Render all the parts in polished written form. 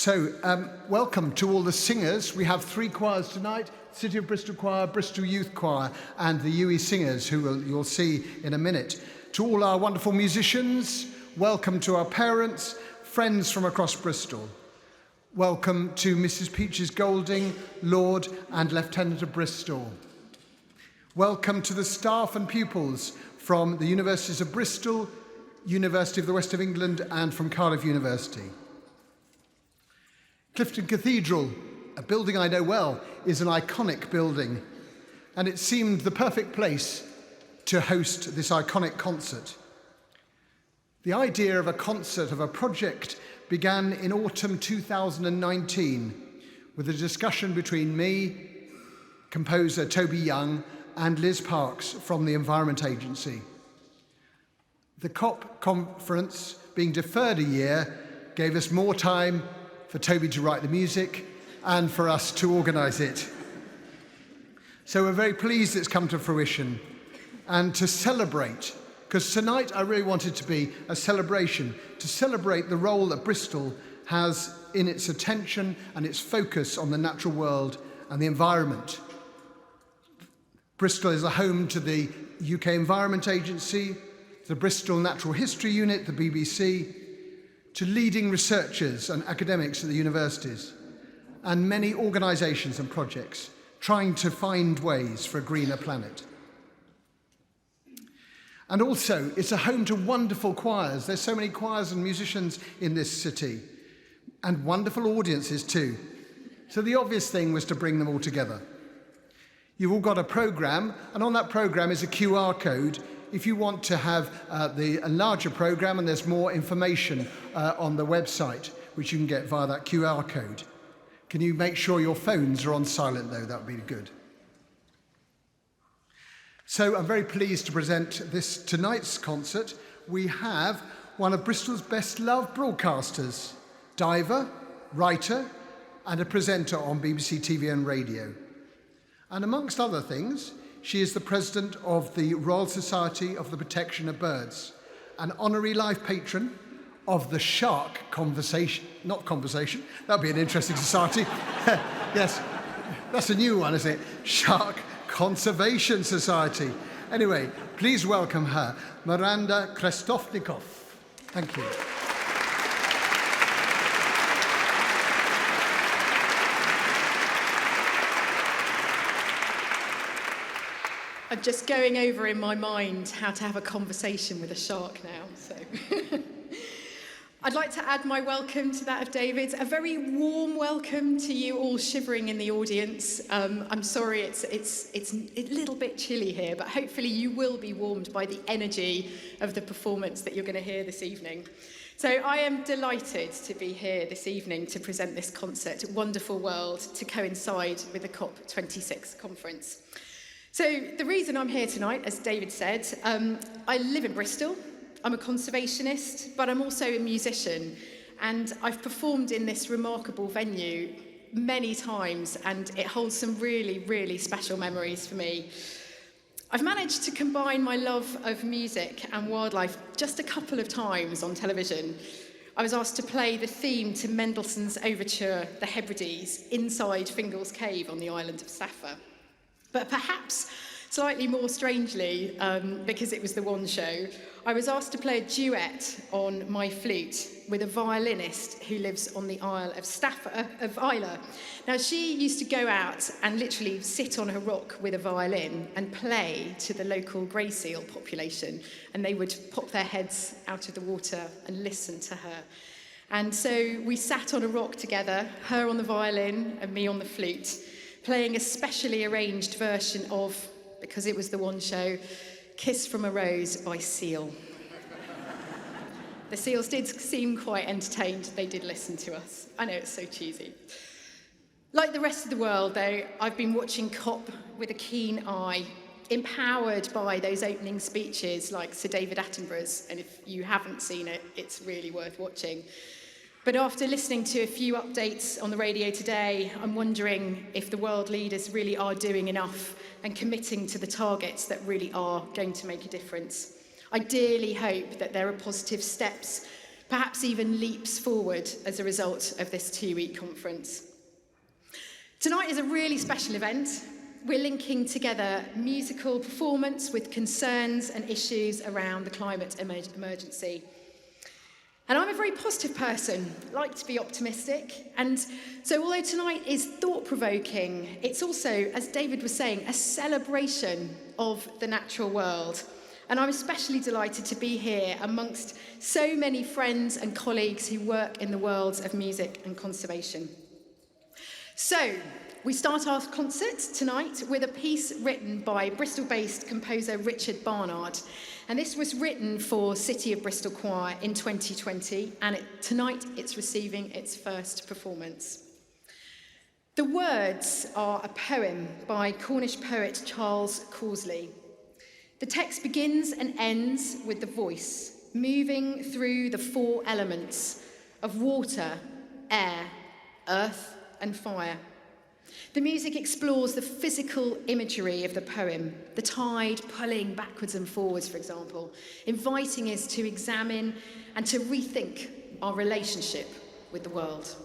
Welcome to all the singers. We have 3 choirs tonight: City of Bristol Choir, Bristol Youth Choir, and the UWE singers, who you'll see in a minute. To all our wonderful musicians, welcome to our parents, friends from across Bristol. Welcome to Mrs. Peaches Golding, Lord and Lieutenant of Bristol. Welcome to the staff and pupils from the Universities of Bristol, University of the West of England, and from Cardiff University. Clifton Cathedral, a building I know well, is an iconic building, and it seemed the perfect place to host this iconic concert. The idea of a concert, of a project, began in autumn 2019 with a discussion between me, composer Toby Young, and Liz Parks from the Environment Agency. The COP conference, being deferred a year, gave us more time for Toby to write the music and for us to organise it. So we're very pleased it's come to fruition and to celebrate, because tonight I really wanted to be a celebration, to celebrate the role that Bristol has in its attention and its focus on the natural world and the environment. Bristol is a home to the UK Environment Agency, the Bristol Natural History Unit, the BBC, to leading researchers and academics at the universities, and many organisations and projects trying to find ways for a greener planet. And also, it's a home to wonderful choirs. There's so many choirs and musicians in this city, and wonderful audiences too. So the obvious thing was to bring them all together. You've all got a programme, and on that programme is a QR code if you want to have a larger programme, and there's more information on the website, which you can get via that QR code. Can you make sure your phones are on silent, though? That would be good. So I'm very pleased to present tonight's concert. We have one of Bristol's best-loved broadcasters, diver, writer, and a presenter on BBC TV and radio. And amongst other things, she is the president of the Royal Society of the Protection of Birds, an honorary life patron of the Shark Conversation, not Conversation, that would be an interesting society. Yes, that's a new one, isn't it? Shark Conservation Society. Anyway, please welcome her, Miranda Krestovnikoff. Thank you. I'm just going over in my mind how to have a conversation with a shark now. So, I'd like to add my welcome to that of David's. A very warm welcome to you all shivering in the audience. I'm sorry it's a little bit chilly here, but hopefully you will be warmed by the energy of the performance that you're going to hear this evening. So I am delighted to be here this evening to present this concert, Wonderful World, to coincide with the COP26 conference. So the reason I'm here tonight, as David said, I live in Bristol. I'm a conservationist, but I'm also a musician, and I've performed in this remarkable venue many times, and it holds some really, really special memories for me. I've managed to combine my love of music and wildlife just a couple of times on television. I was asked to play the theme to Mendelssohn's overture, The Hebrides, inside Fingal's Cave on the island of Safa. But perhaps slightly more strangely, because it was the one show, I was asked to play a duet on my flute with a violinist who lives on the Isle of Islay. Now, she used to go out and literally sit on a rock with a violin and play to the local grey seal population, and they would pop their heads out of the water and listen to her. And so we sat on a rock together, her on the violin and me on the flute, playing a specially arranged version of, because it was the one show, Kiss from a Rose by Seal. The seals did seem quite entertained. They did listen to us. I know, it's so cheesy. Like the rest of the world, though, I've been watching COP with a keen eye, empowered by those opening speeches like Sir David Attenborough's, and if you haven't seen it, it's really worth watching. But after listening to a few updates on the radio today, I'm wondering if the world leaders really are doing enough and committing to the targets that really are going to make a difference. I dearly hope that there are positive steps perhaps even leaps forward as a result of this 2-week conference. Tonight is a really special event. We're linking together musical performance with concerns and issues around the climate emergency. And I'm a very positive person, like to be optimistic. And so although tonight is thought-provoking, it's also, as David was saying, a celebration of the natural world. And I'm especially delighted to be here amongst so many friends and colleagues who work in the worlds of music and conservation. So, we start our concert tonight with a piece written by Bristol-based composer Richard Barnard. And this was written for City of Bristol Choir in 2020, and tonight it's receiving its first performance. The words are a poem by Cornish poet Charles Causley. The text begins and ends with the voice, moving through the 4 elements of water, air, earth, and fire. The music explores the physical imagery of the poem, the tide pulling backwards and forwards, for example, inviting us to examine and to rethink our relationship with the world.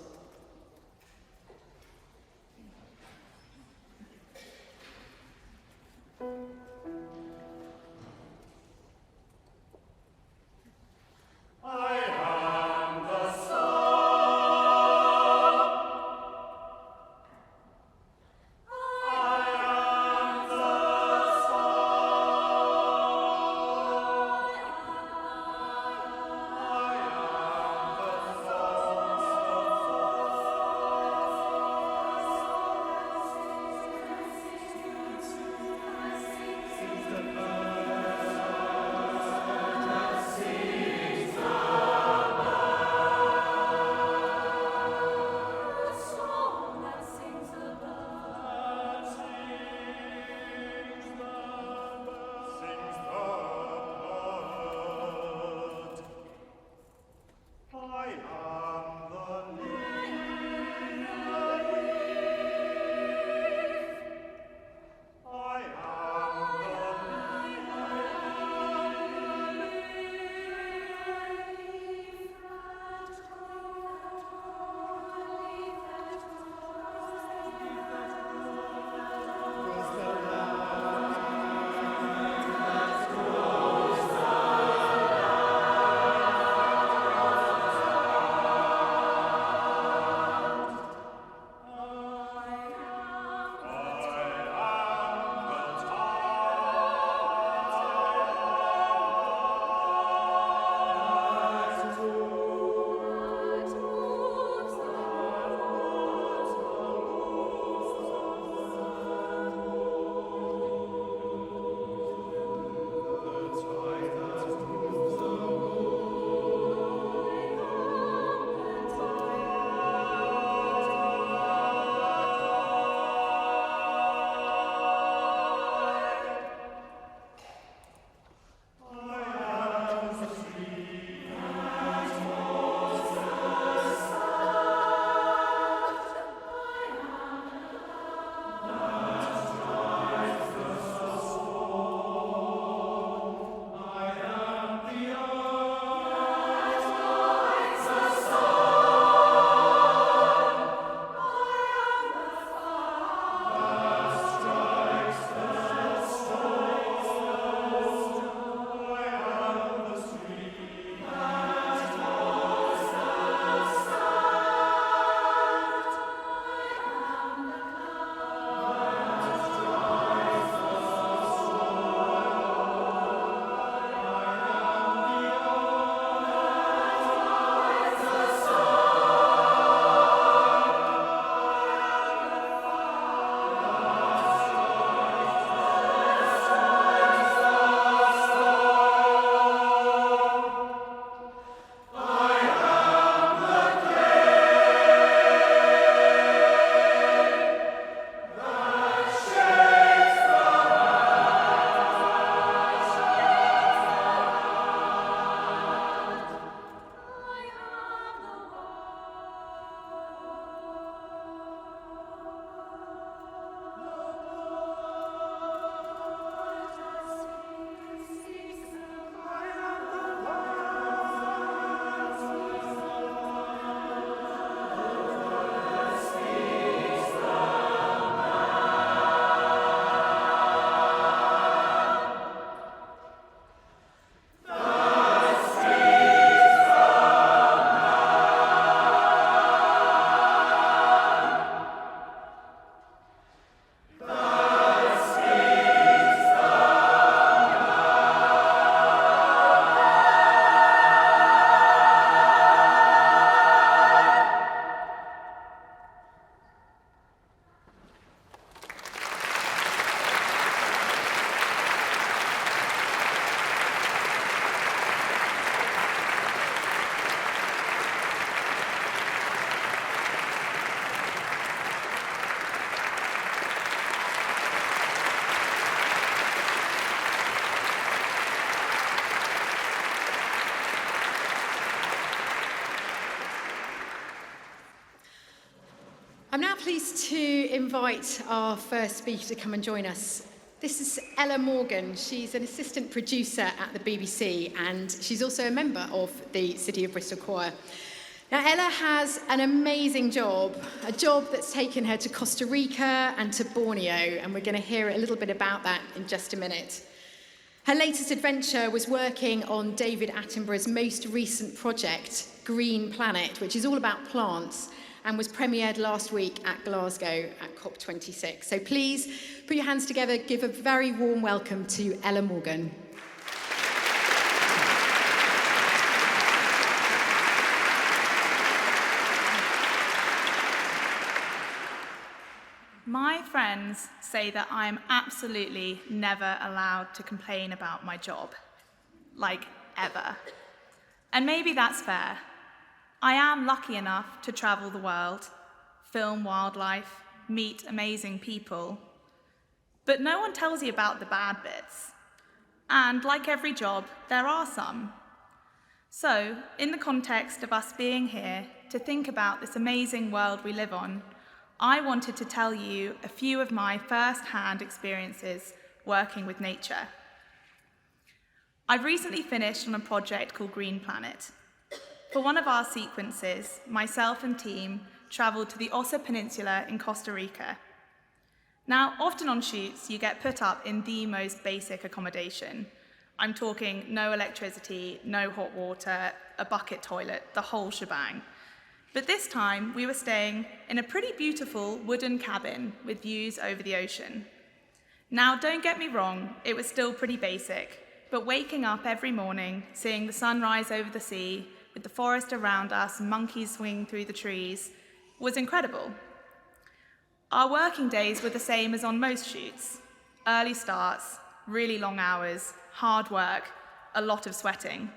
I'm now pleased to invite our first speaker to come and join us. This is Ella Morgan. She's an assistant producer at the BBC, and she's also a member of the City of Bristol Choir. Now, Ella has an amazing job, a job that's taken her to Costa Rica and to Borneo, and we're going to hear a little bit about that in just a minute. Her latest adventure was working on David Attenborough's most recent project, Green Planet, which is all about plants, and was premiered last week at Glasgow at COP26. So please put your hands together, give a very warm welcome to Ella Morgan. My friends say that I am absolutely never allowed to complain about my job. Like, ever. And maybe that's fair. I am lucky enough to travel the world, film wildlife, meet amazing people. But no one tells you about the bad bits. And like every job, there are some. So, in the context of us being here to think about this amazing world we live on, I wanted to tell you a few of my first-hand experiences working with nature. I've recently finished on a project called Green Planet. For one of our sequences, myself and team travelled to the Osa Peninsula in Costa Rica. Now, often on shoots, you get put up in the most basic accommodation. I'm talking no electricity, no hot water, a bucket toilet, the whole shebang. But this time, we were staying in a pretty beautiful wooden cabin with views over the ocean. Now, don't get me wrong, it was still pretty basic, but waking up every morning, seeing the sun rise over the sea, with the forest around us, monkeys swinging through the trees, was incredible. Our working days were the same as on most shoots. Early starts, really long hours, hard work, a lot of sweating.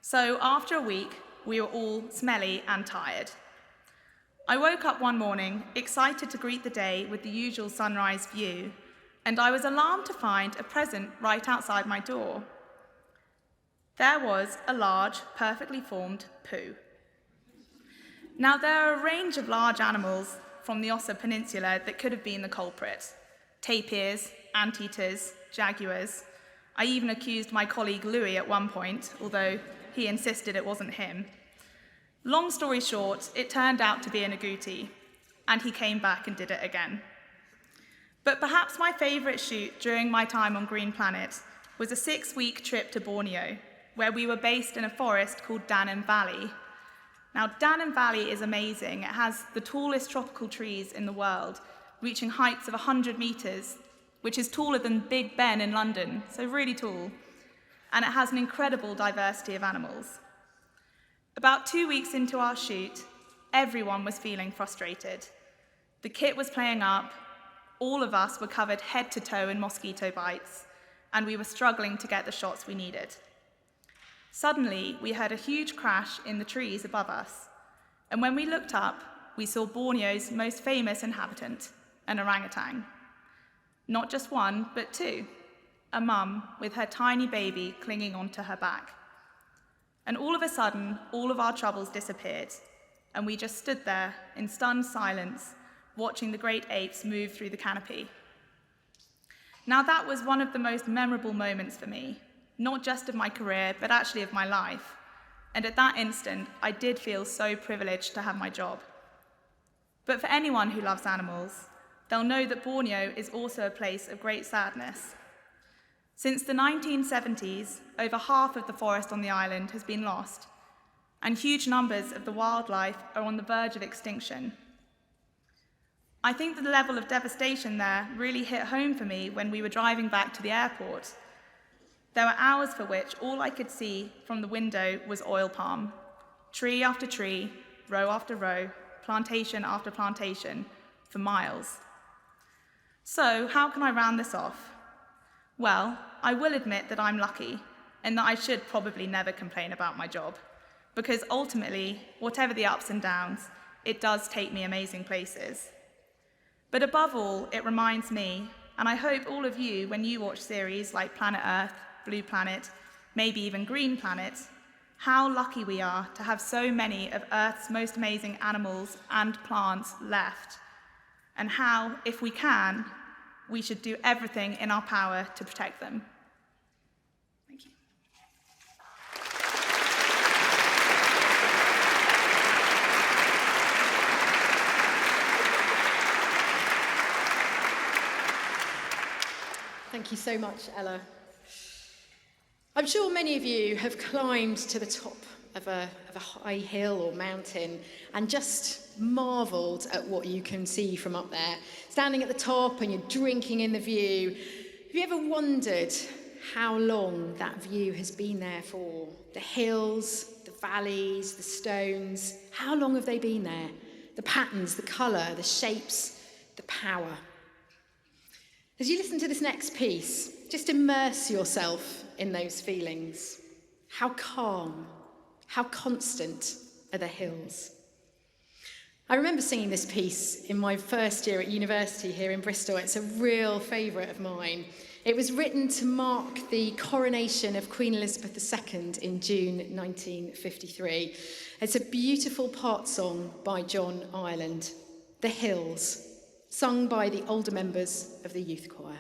So after a week, we were all smelly and tired. I woke up one morning, excited to greet the day with the usual sunrise view, and I was alarmed to find a present right outside my door. There was a large, perfectly formed poo. Now, there are a range of large animals from the Osa Peninsula that could have been the culprit. Tapirs, anteaters, jaguars. I even accused my colleague Louis at one point, although he insisted it wasn't him. Long story short, it turned out to be an agouti, and he came back and did it again. But perhaps my favourite shoot during my time on Green Planet was a 6-week trip to Borneo, where we were based in a forest called Danang Valley. Now, Danang Valley is amazing. It has the tallest tropical trees in the world, reaching heights of 100 metres, which is taller than Big Ben in London, so really tall. And it has an incredible diversity of animals. About 2 weeks into our shoot, everyone was feeling frustrated. The kit was playing up, all of us were covered head to toe in mosquito bites, and we were struggling to get the shots we needed. Suddenly, we heard a huge crash in the trees above us, and when we looked up, we saw Borneo's most famous inhabitant, an orangutan. Not just one, but two. A mum with her tiny baby clinging onto her back. And all of a sudden, all of our troubles disappeared, and we just stood there in stunned silence, watching the great apes move through the canopy. Now, that was one of the most memorable moments for me, not just of my career, but actually of my life. And at that instant, I did feel so privileged to have my job. But for anyone who loves animals, they'll know that Borneo is also a place of great sadness. Since the 1970s, over half of the forest on the island has been lost, and huge numbers of the wildlife are on the verge of extinction. I think that the level of devastation there really hit home for me when we were driving back to the airport. There were hours for which all I could see from the window was oil palm, tree after tree, row after row, plantation after plantation, for miles. So, how can I round this off? Well, I will admit that I'm lucky, and that I should probably never complain about my job, because ultimately, whatever the ups and downs, it does take me amazing places. But above all, it reminds me, and I hope all of you, when you watch series like Planet Earth, Blue Planet, maybe even Green Planet, how lucky we are to have so many of Earth's most amazing animals and plants left and how, if we can, we should do everything in our power to protect them. Thank you. Thank you so much, Ella. I'm sure many of you have climbed to the top of a high hill or mountain and just marvelled at what you can see from up there. Standing at the top and you're drinking in the view. Have you ever wondered how long that view has been there for? The hills, the valleys, the stones, how long have they been there? The patterns, the colour, the shapes, the power. As you listen to this next piece, just immerse yourself in those feelings. How calm, how constant are the hills? I remember singing this piece in my first year at university here in Bristol. It's a real favourite of mine. It was written to mark the coronation of Queen Elizabeth II in June 1953. It's a beautiful part song by John Ireland, The Hills, sung by the older members of the youth choir.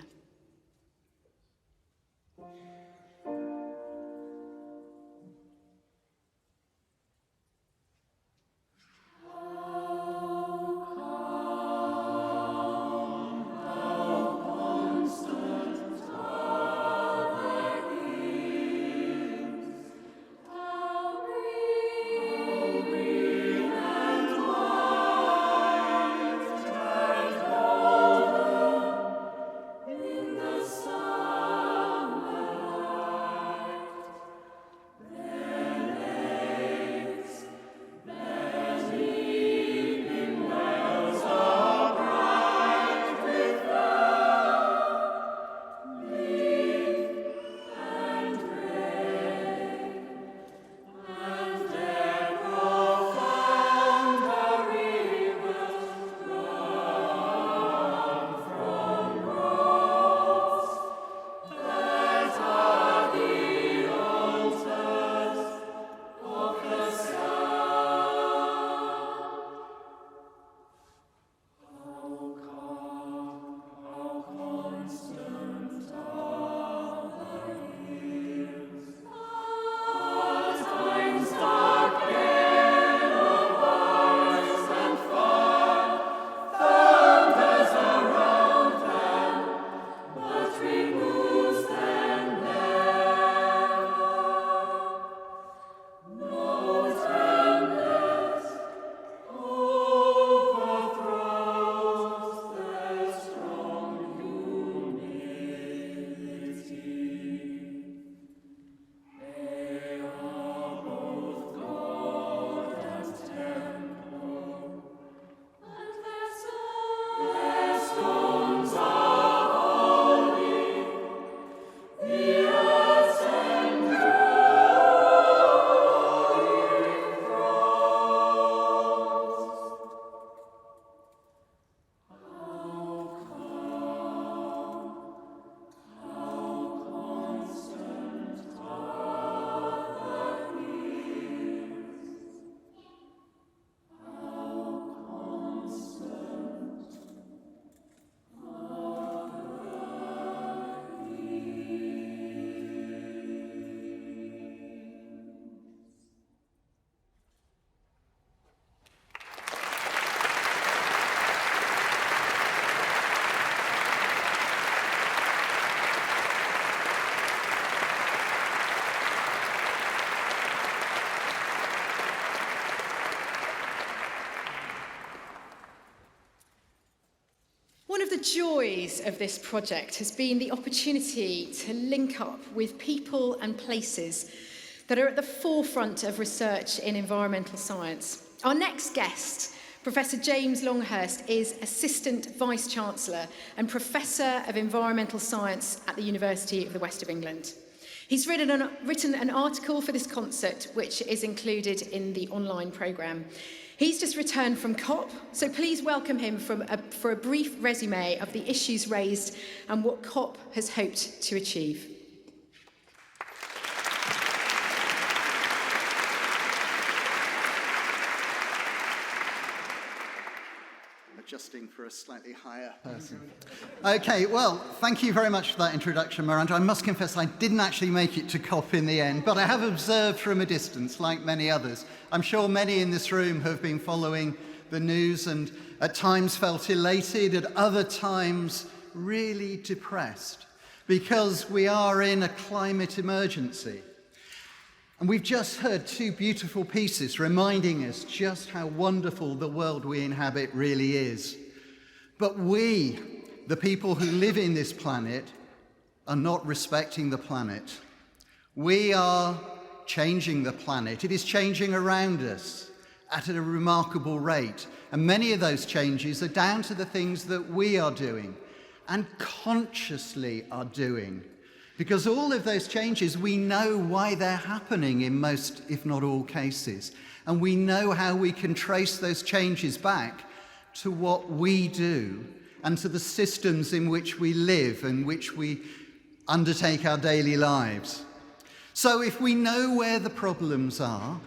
One of the joys of this project has been the opportunity to link up with people and places that are at the forefront of research in environmental science. Our next guest, Professor James Longhurst, is Assistant Vice-Chancellor and Professor of Environmental Science at the University of the West of England. He's written an article for this concert, which is included in the online programme. He's just returned from COP, so please welcome him for a brief resume of the issues raised and what COP has hoped to achieve. adjusting for a slightly higher person. Okay, well, thank you very much for that introduction, Miranda. I must confess I didn't actually make it to COP in the end, but I have observed from a distance, like many others. I'm sure many in this room have been following the news and at times felt elated, at other times really depressed, because we are in a climate emergency. And we've just heard two beautiful pieces reminding us just how wonderful the world we inhabit really is. But we, the people who live in this planet, are not respecting the planet. We are changing the planet. It is changing around us at a remarkable rate. And many of those changes are down to the things that we are doing and consciously are doing. Because all of those changes, we know why they're happening in most, if not all, cases. And we know how we can trace those changes back to what we do and to the systems in which we live and which we undertake our daily lives. So if we know where the problems are,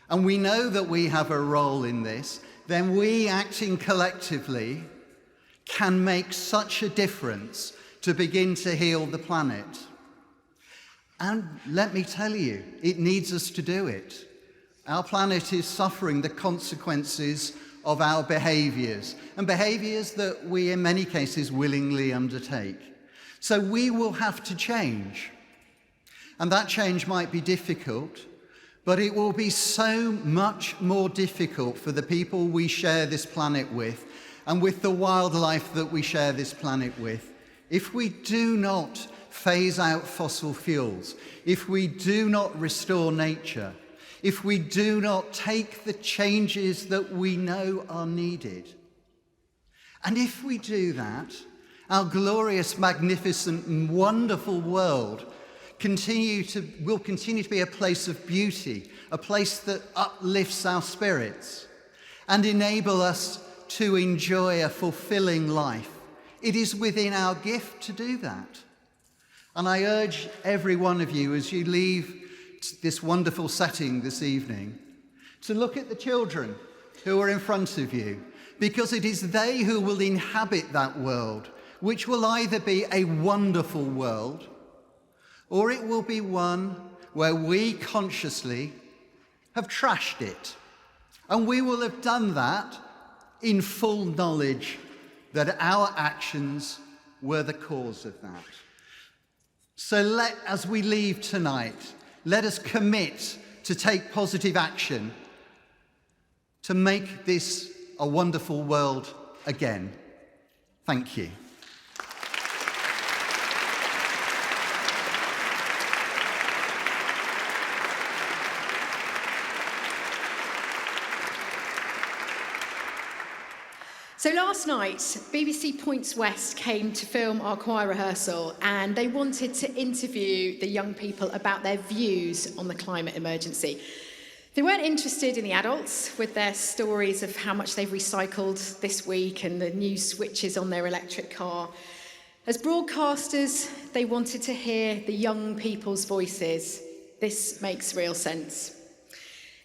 and we know that we have a role in this, then we, acting collectively, can make such a difference to begin to heal the planet. And let me tell you, it needs us to do it. Our planet is suffering the consequences of our behaviours, and behaviours that we in many cases willingly undertake. So we will have to change. And that change might be difficult, but it will be so much more difficult for the people we share this planet with and with the wildlife that we share this planet with if we do not phase out fossil fuels, if we do not restore nature, if we do not take the changes that we know are needed. And if we do that, our glorious, magnificent, and wonderful world will continue to be a place of beauty, a place that uplifts our spirits and enable us to enjoy a fulfilling life. It is within our gift to do that. And I urge every one of you, as you leave this wonderful setting this evening, to look at the children who are in front of you, because it is they who will inhabit that world, which will either be a wonderful world, or it will be one where we consciously have trashed it. And we will have done that in full knowledge that our actions were the cause of that. So as we leave tonight, let us commit to take positive action to make this a wonderful world again. Thank you. So last night, BBC Points West came to film our choir rehearsal, and they wanted to interview the young people about their views on the climate emergency. They weren't interested in the adults with their stories of how much they've recycled this week and the new switches on their electric car. As broadcasters, they wanted to hear the young people's voices. This makes real sense.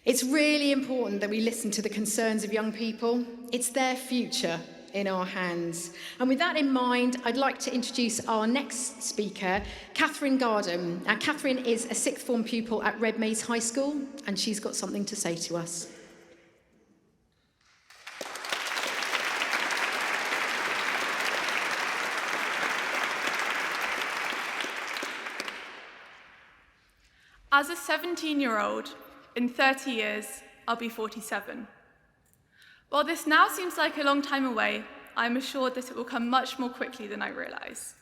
It's really important that we listen to the concerns of young people. It's their future in our hands. And with that in mind, I'd like to introduce our next speaker, Gardom. Now, Catherine is a sixth form pupil at Red Maids High School, and she's got something to say to us. As a 17-year-old, in 30 years, I'll be 47. While this now seems like a long time away, I'm assured that it will come much more quickly than I realize.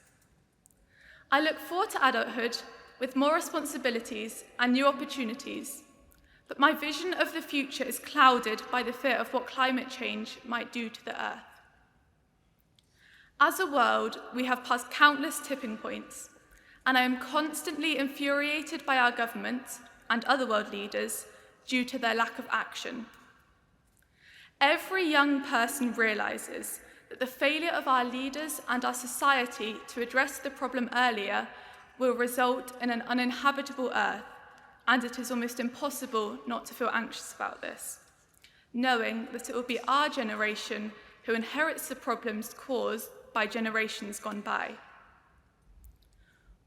I look forward to adulthood with more responsibilities and new opportunities, but my vision of the future is clouded by the fear of what climate change might do to the Earth. As a world, we have passed countless tipping points, and I am constantly infuriated by our government and other world leaders due to their lack of action. Every young person realizes that the failure of our leaders and our society to address the problem earlier will result in an uninhabitable Earth, and it is almost impossible not to feel anxious about this, knowing that it will be our generation who inherits the problems caused by generations gone by.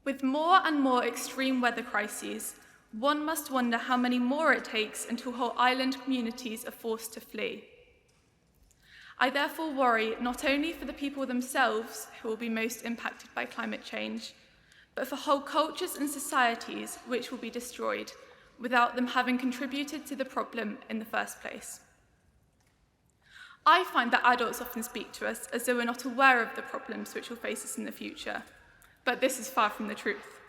With more and more extreme weather crises, one must wonder how many more it takes until whole island communities are forced to flee. I therefore worry not only for the people themselves who will be most impacted by climate change, but for whole cultures and societies which will be destroyed without them having contributed to the problem in the first place. I find that adults often speak to us as though we're not aware of the problems which will face us in the future, but this is far from the truth.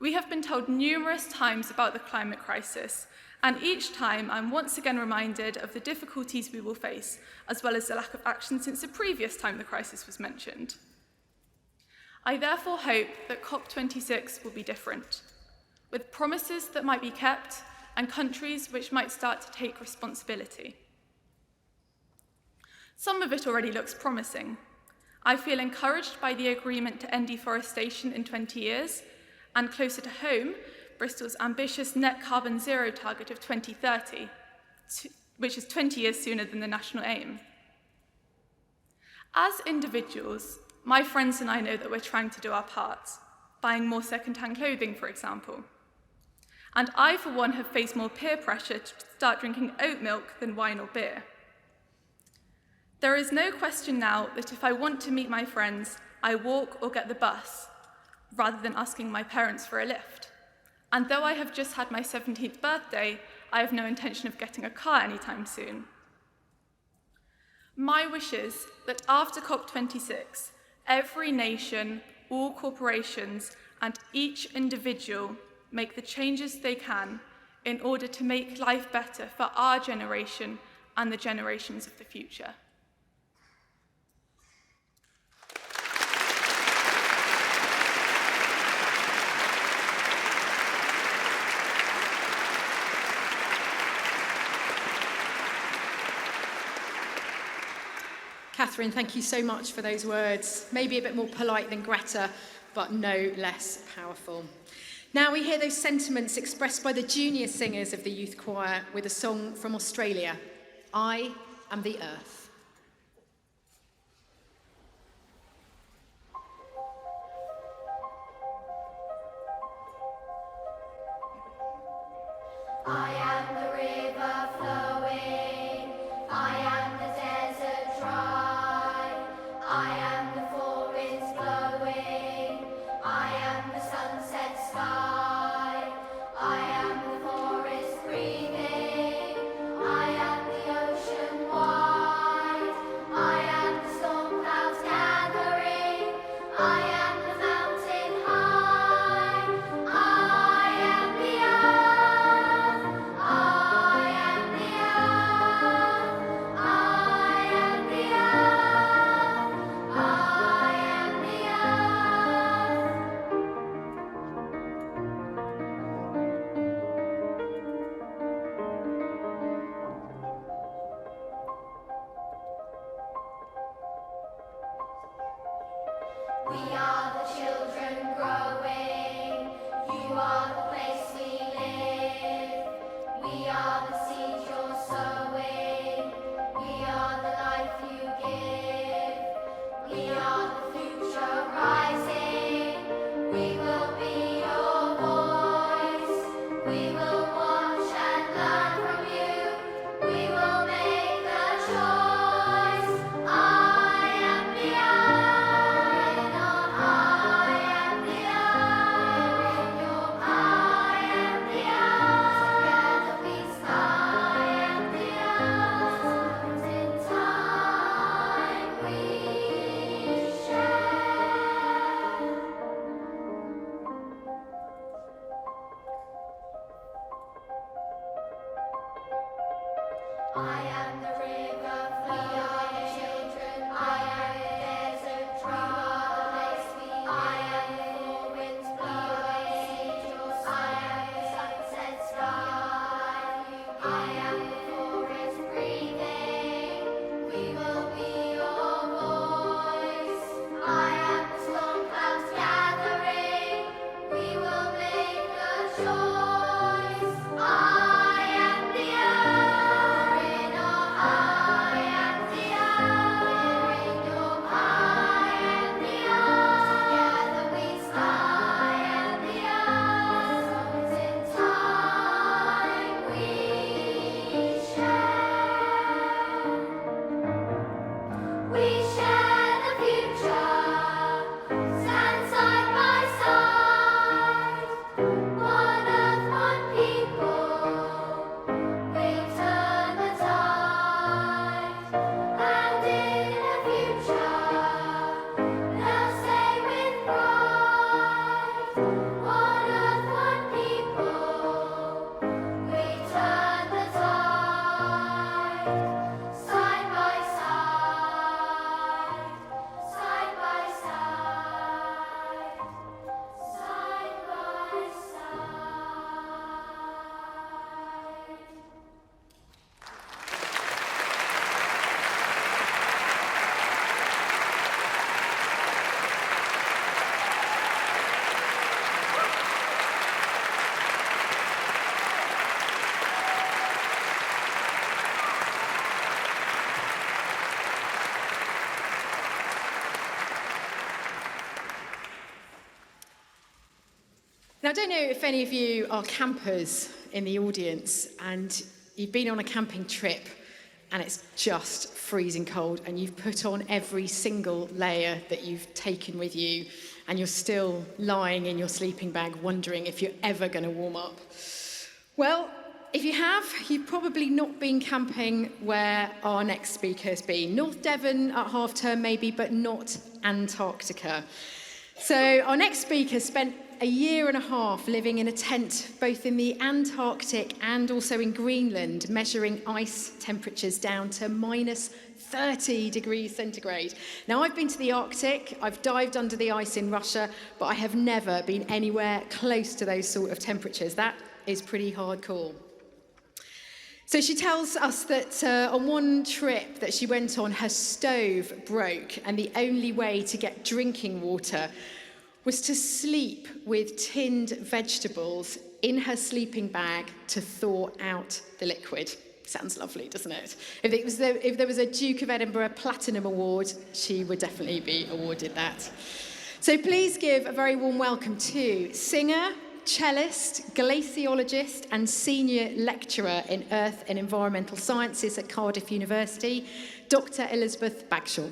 We have been told numerous times about the climate crisis, and each time I'm once again reminded of the difficulties we will face, as well as the lack of action since the previous time the crisis was mentioned. I therefore hope that COP26 will be different, with promises that might be kept and countries which might start to take responsibility. Some of it already looks promising. I feel encouraged by the agreement to end deforestation in 20 years, and closer to home, Bristol's ambitious net carbon zero target of 2030, which is 20 years sooner than the national aim. As individuals, my friends and I know that we're trying to do our part, buying more second-hand clothing, for example. And I, for one, have faced more peer pressure to start drinking oat milk than wine or beer. There is no question now that if I want to meet my friends, I walk or get the bus, rather than asking my parents for a lift. And though I have just had my 17th birthday, I have no intention of getting a car anytime soon. My wish is that after COP26, every nation, all corporations, and each individual make the changes they can in order to make life better for our generation and the generations of the future. Catherine, thank you so much for those words. Maybe a bit more polite than Greta, but no less powerful. Now we hear those sentiments expressed by the junior singers of the youth choir with a song from Australia, I Am the Earth. I am the river flowing, I am the desert dry, I am the four winds blowing, I am the sunset sky, I am the forest breathing, I am the ocean wide, I am the storm clouds gathering, I am the mountain high, I am the earth, I am the earth, I am the earth, I am the earth. We are the children growing, you are the place we live. We are the seed you're sowing, we are the life you give. We are the future rising, we will be your voice. We will watch and learn from you, we will make the choice. I am the earth, on high don't know if any of you are campers in the audience and you've been on a camping trip and it's just freezing cold and you've put on every single layer that you've taken with you and you're still lying in your sleeping bag wondering if you're ever going to warm up. Well, if you have, you've probably not been camping where our next speaker has been. North Devon at half term maybe, but not Antarctica. So our next speaker spent a year and a half living in a tent both in the Antarctic and also in Greenland, measuring ice temperatures down to minus 30 degrees centigrade. Now, I've been to the Arctic, I've dived under the ice in Russia, but I have never been anywhere close to those sort of temperatures. That is pretty hardcore. So she tells us that on one trip that she went on, her stove broke, and the only way to get drinking water was to sleep with tinned vegetables in her sleeping bag to thaw out the liquid. Sounds lovely, doesn't it? If there was a Duke of Edinburgh Platinum Award, she would definitely be awarded that. So please give a very warm welcome to singer, cellist, glaciologist and senior lecturer in Earth and Environmental Sciences at Cardiff University, Dr. Elizabeth Bagshaw.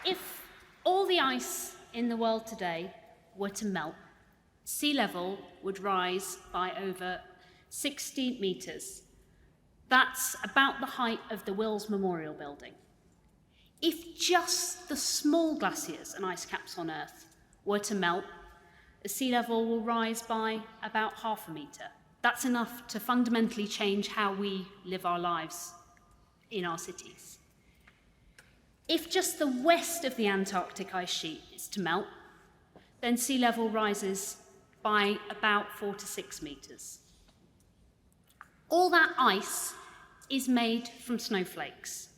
If all the ice in the world today were to melt, sea level would rise by over 60 metres. That's about the height of the Wills Memorial Building. If just the small glaciers and ice caps on Earth were to melt, the sea level will rise by about half a metre. That's enough to fundamentally change how we live our lives in our cities. If just the west of the Antarctic ice sheet is to melt, then sea level rises by about 4 to 6 metres. All that ice is made from snowflakes.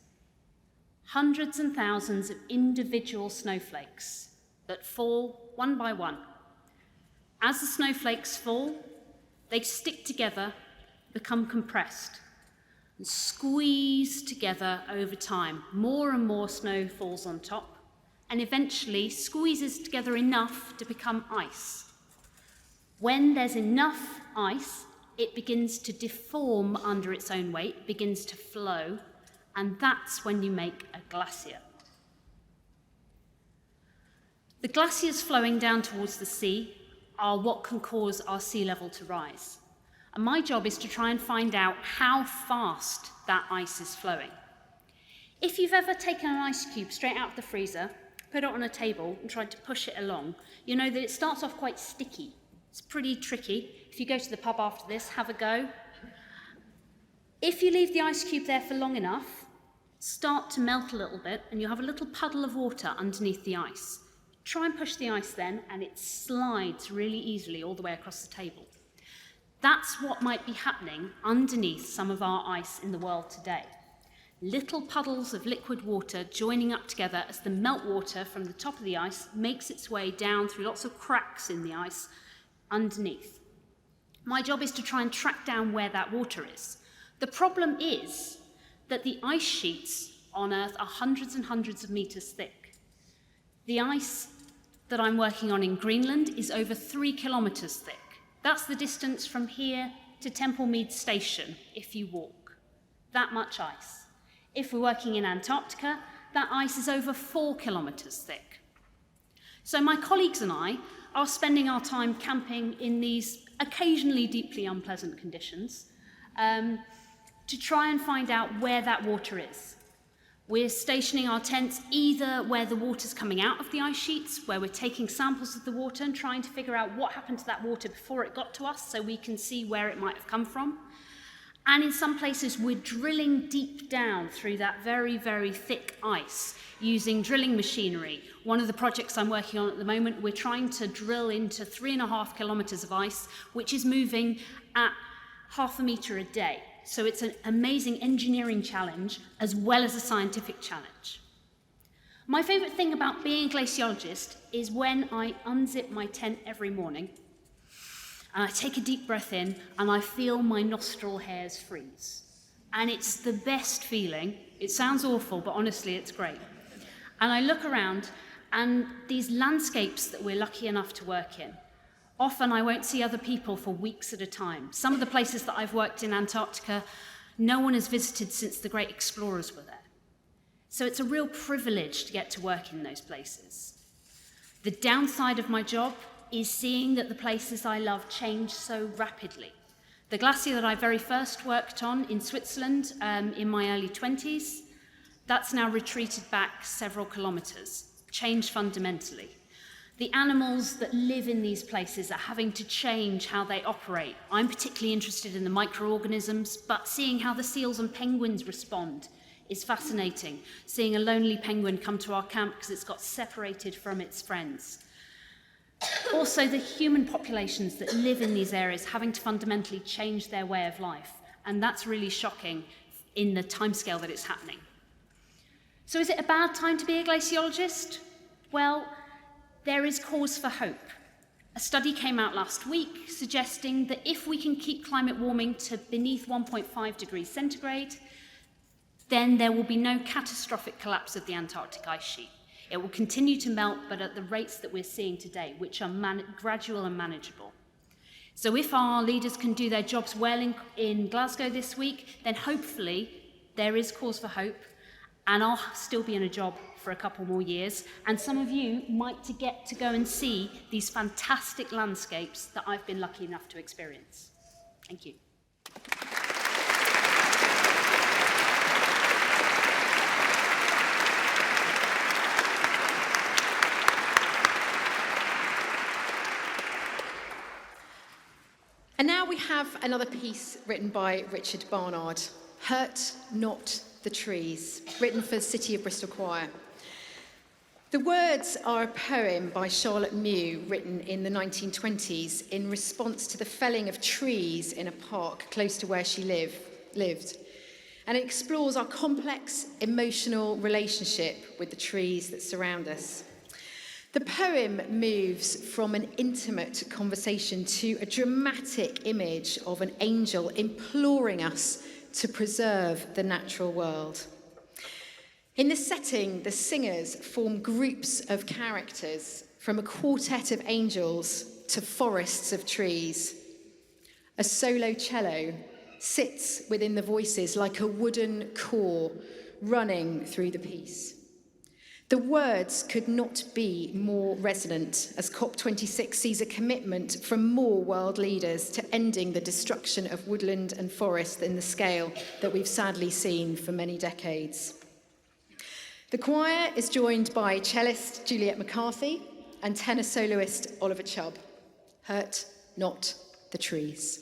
Hundreds and thousands of individual snowflakes that fall one by one. As the snowflakes fall, they stick together, become compressed, and squeeze together over time. More and more snow falls on top, and eventually squeezes together enough to become ice. When there's enough ice, it begins to deform under its own weight, begins to flow, and that's when you make a glacier. The glaciers flowing down towards the sea are what can cause our sea level to rise. And my job is to try and find out how fast that ice is flowing. If you've ever taken an ice cube straight out of the freezer, put it on a table and tried to push it along, you know that it starts off quite sticky. It's pretty tricky. If you go to the pub after this, have a go. If you leave the ice cube there for long enough, start to melt a little bit, and you'll have a little puddle of water underneath the ice. Try and push the ice then, and it slides really easily all the way across the table. That's what might be happening underneath some of our ice in the world today. Little puddles of liquid water joining up together as the meltwater from the top of the ice makes its way down through lots of cracks in the ice underneath. My job is to try and track down where that water is. The problem is that the ice sheets on Earth are hundreds and hundreds of meters thick. The ice that I'm working on in Greenland is over 3 kilometers thick. That's the distance from here to Temple Mead Station if you walk. That much ice. If we're working in Antarctica, that ice is over 4 kilometers thick. So my colleagues and I are spending our time camping in these occasionally deeply unpleasant conditions to try and find out where that water is. We're stationing our tents either where the water's coming out of the ice sheets, where we're taking samples of the water and trying to figure out what happened to that water before it got to us so we can see where it might have come from. And in some places, we're drilling deep down through that very, very thick ice using drilling machinery. One of the projects I'm working on at the moment, we're trying to drill into 3.5 kilometers of ice, which is moving at half a meter a day. So it's an amazing engineering challenge as well as a scientific challenge. My favorite thing about being a glaciologist is when I unzip my tent every morning And I take a deep breath in and I feel my nostril hairs freeze. And it's the best feeling. It sounds awful, but honestly, it's great. And I look around, and these landscapes that we're lucky enough to work in, often I won't see other people for weeks at a time. Some of the places that I've worked in Antarctica, no one has visited since the great explorers were there. So it's a real privilege to get to work in those places. The downside of my job is seeing that the places I love change so rapidly. The glacier that I very first worked on in Switzerland in my early 20s, that's now retreated back several kilometres, changed fundamentally. The animals that live in these places are having to change how they operate. I'm particularly interested in the microorganisms, but seeing how the seals and penguins respond is fascinating. Seeing a lonely penguin come to our camp because it's got separated from its friends. Also, the human populations that live in these areas having to fundamentally change their way of life, and that's really shocking in the timescale that it's happening. So is it a bad time to be a glaciologist? Well, there is cause for hope. A study came out last week suggesting that if we can keep climate warming to beneath 1.5 degrees centigrade, then there will be no catastrophic collapse of the Antarctic ice sheet. It will continue to melt, but at the rates that we're seeing today, which are gradual and manageable. So if our leaders can do their jobs well in Glasgow this week, then hopefully there is cause for hope, and I'll still be in a job for a couple more years, and some of you might get to go and see these fantastic landscapes that I've been lucky enough to experience. Thank you. And now we have another piece written by Richard Barnard, Hurt Not the Trees, written for the City of Bristol Choir. The words are a poem by Charlotte Mew, written in the 1920s in response to the felling of trees in a park close to where she lived. And it explores our complex emotional relationship with the trees that surround us. The poem moves from an intimate conversation to a dramatic image of an angel imploring us to preserve the natural world. In this setting, the singers form groups of characters, from a quartet of angels to forests of trees. A solo cello sits within the voices like a wooden core running through the piece. The words could not be more resonant as COP26 sees a commitment from more world leaders to ending the destruction of woodland and forest in the scale that we've sadly seen for many decades. The choir is joined by cellist Juliet McCarthy and tenor soloist Oliver Chubb. Hurt Not the Trees.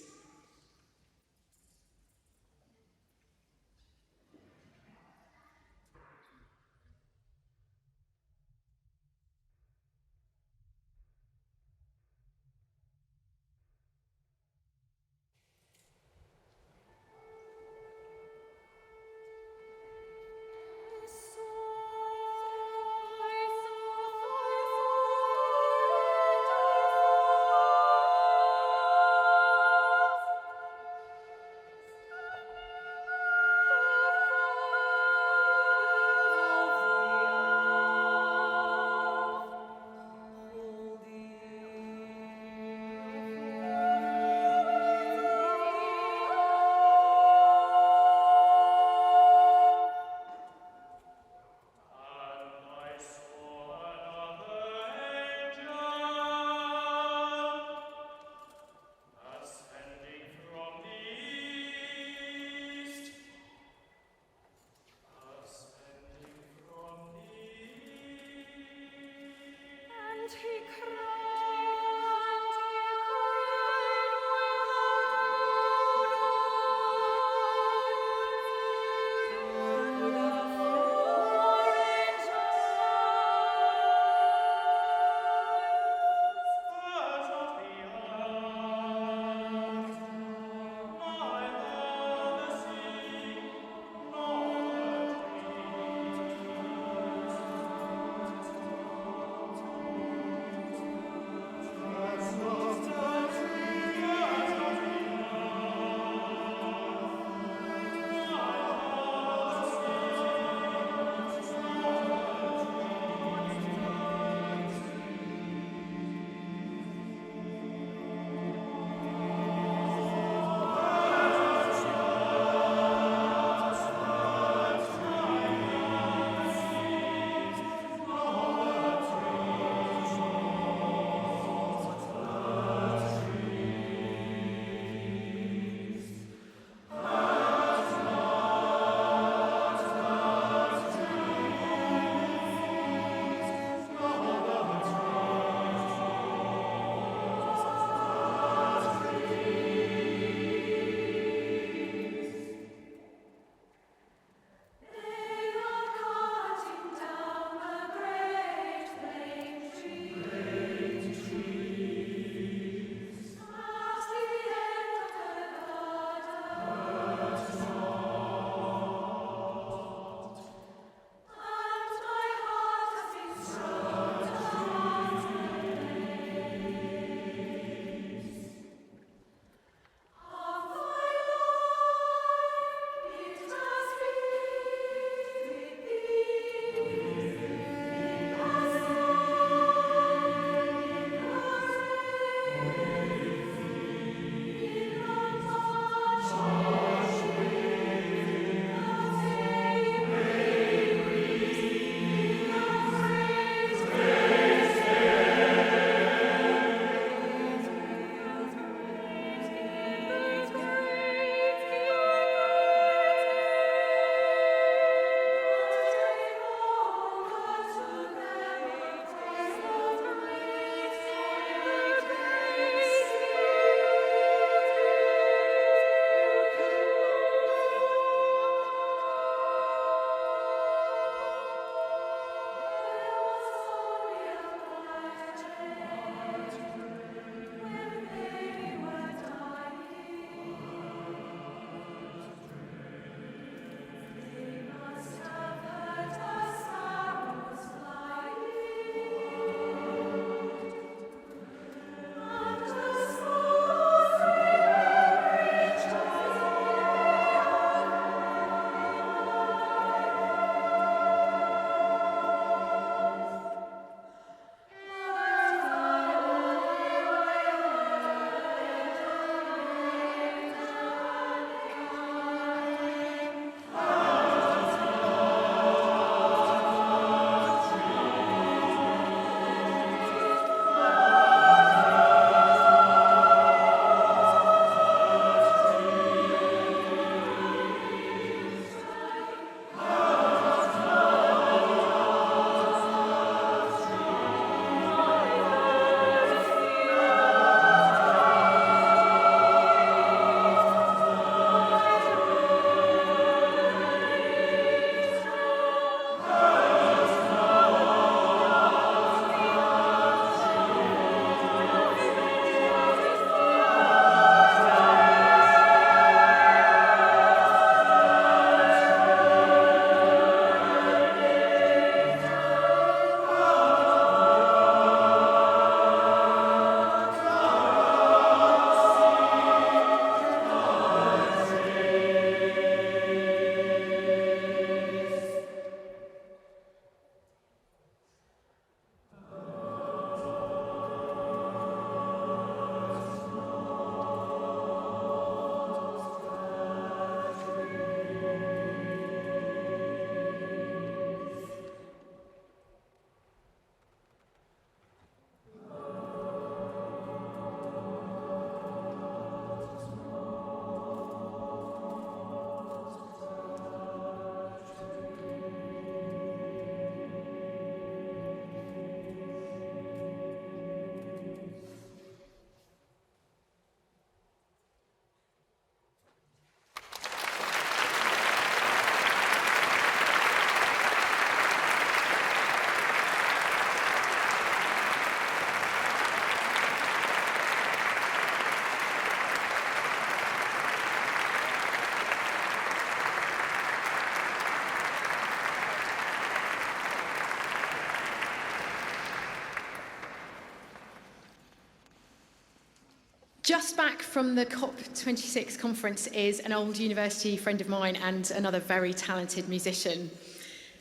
Just back from the COP26 conference is an old university friend of mine and another very talented musician.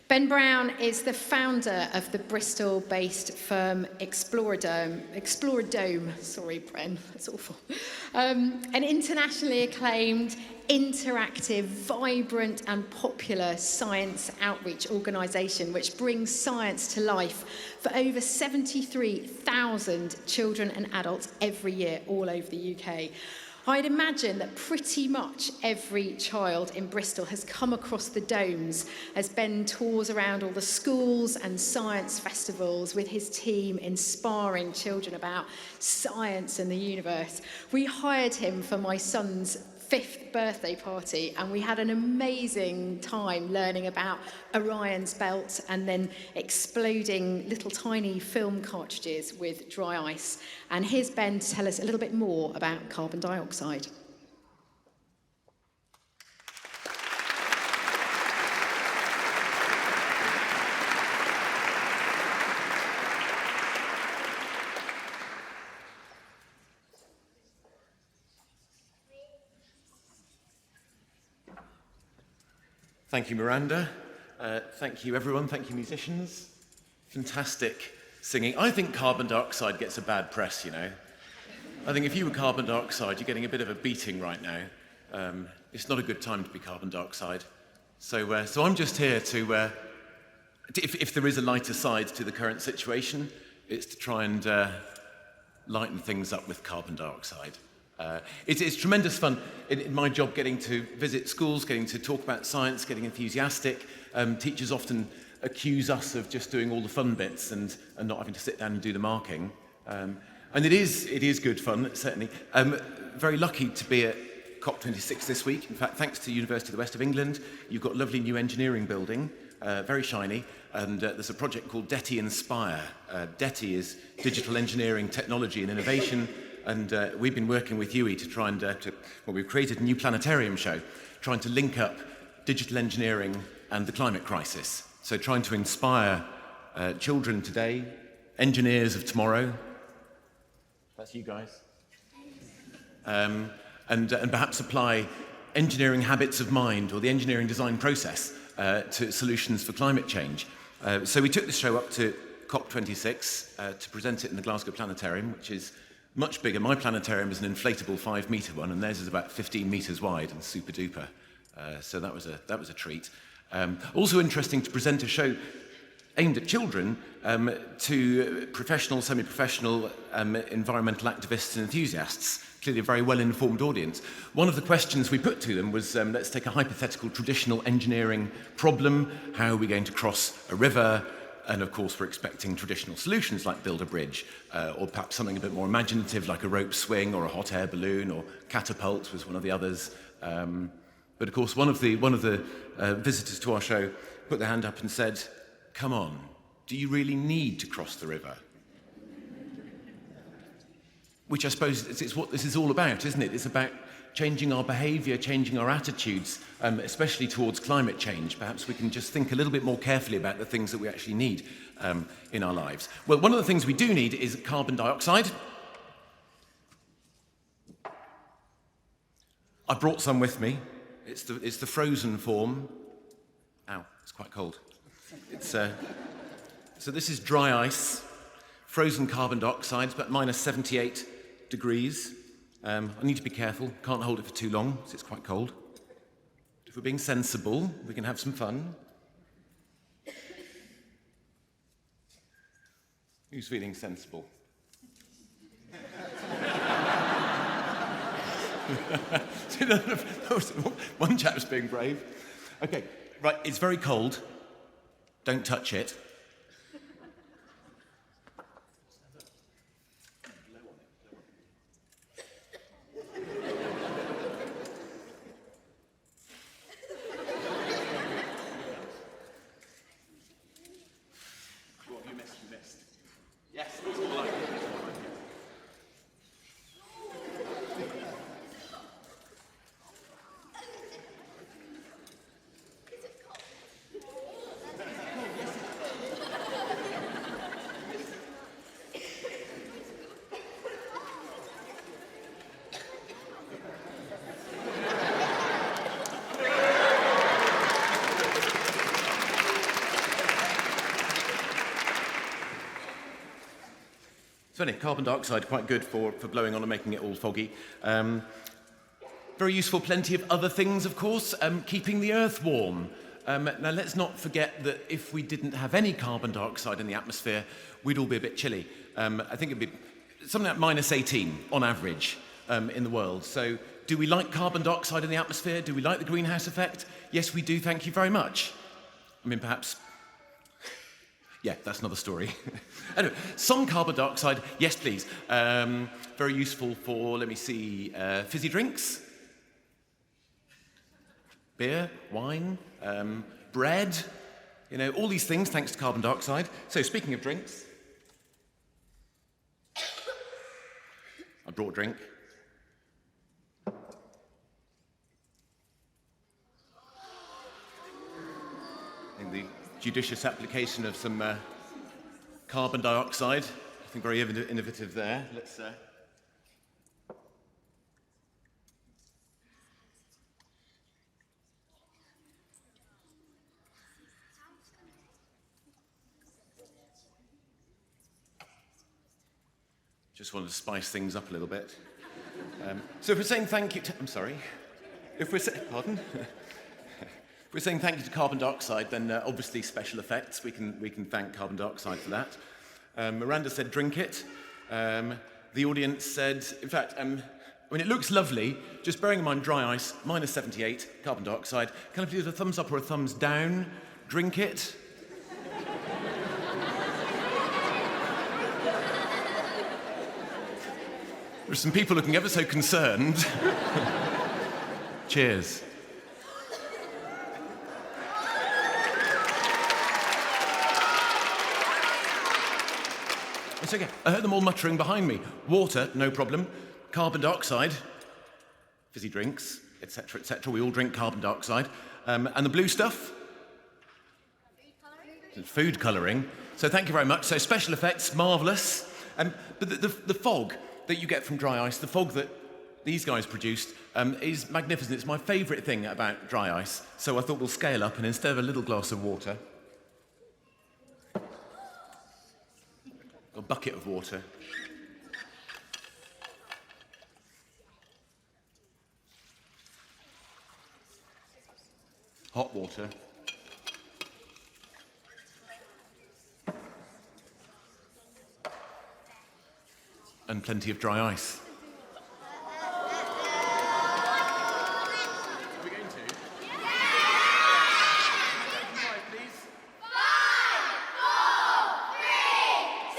Ben Brown is the founder of the Bristol-based firm Exploradome, sorry, Bren, that's awful. An internationally acclaimed, interactive, vibrant and popular science outreach organisation which brings science to life for over 73,000 children and adults every year all over the UK. I'd imagine that pretty much every child in Bristol has come across the domes as Ben tours around all the schools and science festivals with his team inspiring children about science and the universe. We hired him for my son's 5th birthday party and we had an amazing time learning about Orion's belt and then exploding little tiny film cartridges with dry ice. And here's Ben to tell us a little bit more about carbon dioxide. Thank you, Miranda. Thank you, everyone. Thank you, musicians. Fantastic singing. I think carbon dioxide gets a bad press, you know. I think if you were carbon dioxide, you're getting a bit of a beating right now. It's not a good time to be carbon dioxide. So I'm just here to, if there is a lighter side to the current situation, it's to try and lighten things up with carbon dioxide. It's tremendous fun in my job getting to visit schools, getting to talk about science, getting enthusiastic. Teachers often accuse us of just doing all the fun bits and not having to sit down and do the marking. And it is good fun, certainly. Very lucky to be at COP26 this week. In fact, thanks to University of the West of England, you've got a lovely new engineering building, very shiny, and there's a project called DETI Inspire. DETI is Digital Engineering, Technology and Innovation. And we've been working with UWE to try and, we've created a new planetarium show, trying to link up digital engineering and the climate crisis. So trying to inspire children today, engineers of tomorrow, that's you guys, and perhaps apply engineering habits of mind or the engineering design process to solutions for climate change. So we took the show up to COP26 to present it in the Glasgow Planetarium, which is much bigger. My planetarium is an inflatable 5-metre one, and theirs is about 15 metres wide and super duper. So that was a treat. Also interesting to present a show aimed at children to professional, semi-professional environmental activists and enthusiasts. Clearly a very well-informed audience. One of the questions we put to them was, let's take a hypothetical traditional engineering problem. How are we going to cross a river? And of course, we're expecting traditional solutions like build a bridge, or perhaps something a bit more imaginative like a rope swing or a hot air balloon, or catapult was one of the others. But of course, one of the visitors to our show put their hand up and said, "Come on, do you really need to cross the river?" Which I suppose it's what this is all about, isn't it? It's about changing our behaviour, changing our attitudes, especially towards climate change. Perhaps we can just think a little bit more carefully about the things that we actually need in our lives. Well, one of the things we do need is carbon dioxide. I brought some with me. It's the frozen form. Ow, it's quite cold. So this is dry ice, frozen carbon dioxide, it's about minus 78 degrees. I need to be careful, can't hold it for too long, because it's quite cold. If we're being sensible, we can have some fun. Who's feeling sensible? One chap's being brave. Okay, right, it's very cold. Don't touch it. So anyway, carbon dioxide, quite good for blowing on and making it all foggy. Very useful, plenty of other things, of course, keeping the earth warm. Now, let's not forget that if we didn't have any carbon dioxide in the atmosphere, we'd all be a bit chilly. I think it'd be something like minus 18 on average in the world. So do we like carbon dioxide in the atmosphere? Do we like the greenhouse effect? Yes, we do, thank you very much. I mean, perhaps... Yeah, that's another story. Anyway, some carbon dioxide, yes, please. Very useful for, let me see, fizzy drinks. Beer, wine, bread, you know, all these things thanks to carbon dioxide. So speaking of drinks, I brought a drink. In the judicious application of some carbon dioxide, I think very innovative there. Let's just wanted to spice things up a little bit. So if we're saying thank you to... I'm sorry. If we're saying... Pardon? If we're saying thank you to carbon dioxide, then obviously special effects. We can thank carbon dioxide for that. Miranda said drink it. The audience said... In fact, I mean, it looks lovely. Just bearing in mind dry ice, minus 78, carbon dioxide. Can I please have a thumbs up or a thumbs down? Drink it. There's some people looking ever so concerned. Cheers. It's okay. I heard them all muttering behind me. Water, no problem. Carbon dioxide, fizzy drinks, etc., etc. We all drink carbon dioxide. And the blue stuff? Food colouring. So thank you very much. So special effects, marvellous. But the fog that you get from dry ice, the fog that these guys produced, is magnificent. It's my favourite thing about dry ice. So I thought we'll scale up, and instead of a little glass of water, a bucket of water. Hot water. And plenty of dry ice. Are we going to? Please. 5, 4, 3, 2,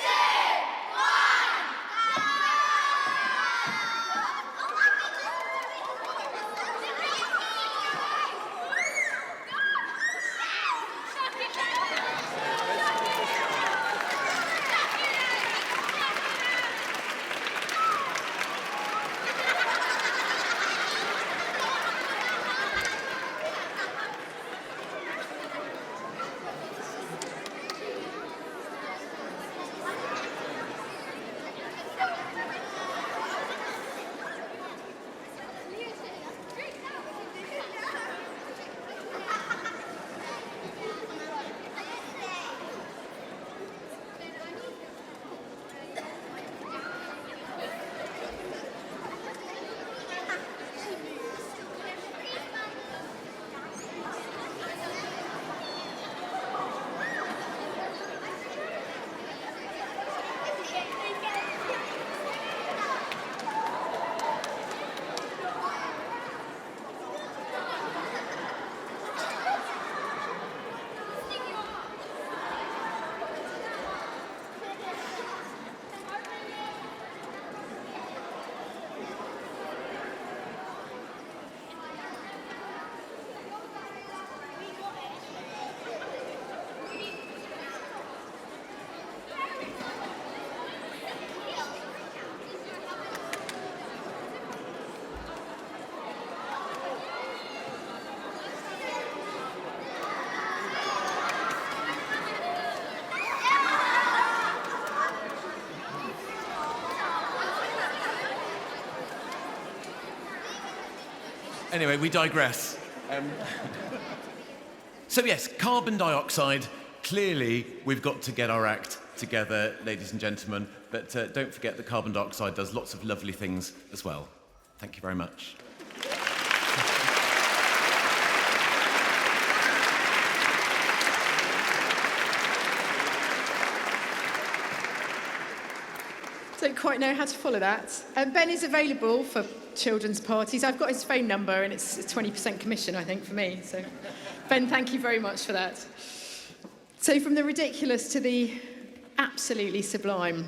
Anyway, we digress. So yes, carbon dioxide. Clearly, we've got to get our act together, ladies and gentlemen. But don't forget that carbon dioxide does lots of lovely things as well. Thank you very much. Don't quite know how to follow that. Ben is available for children's parties. I've got his phone number, and it's a 20% commission, I think, for me. So, Ben, thank you very much for that. So, from the ridiculous to the absolutely sublime.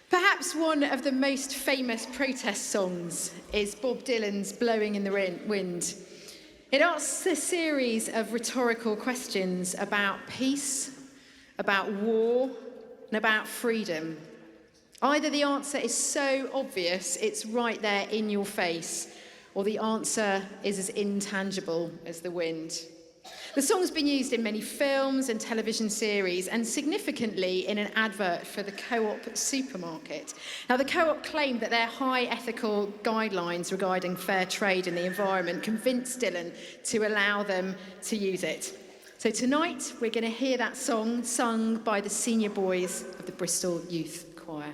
Perhaps one of the most famous protest songs is Bob Dylan's Blowing in the Wind. It asks a series of rhetorical questions about peace, about war, and about freedom. Either the answer is so obvious it's right there in your face, or the answer is as intangible as the wind. The song's been used in many films and television series, and significantly in an advert for the Co-op supermarket. Now, the Co-op claimed that their high ethical guidelines regarding fair trade and the environment convinced Dylan to allow them to use it. So tonight, we're going to hear that song sung by the senior boys of the Bristol Youth Choir.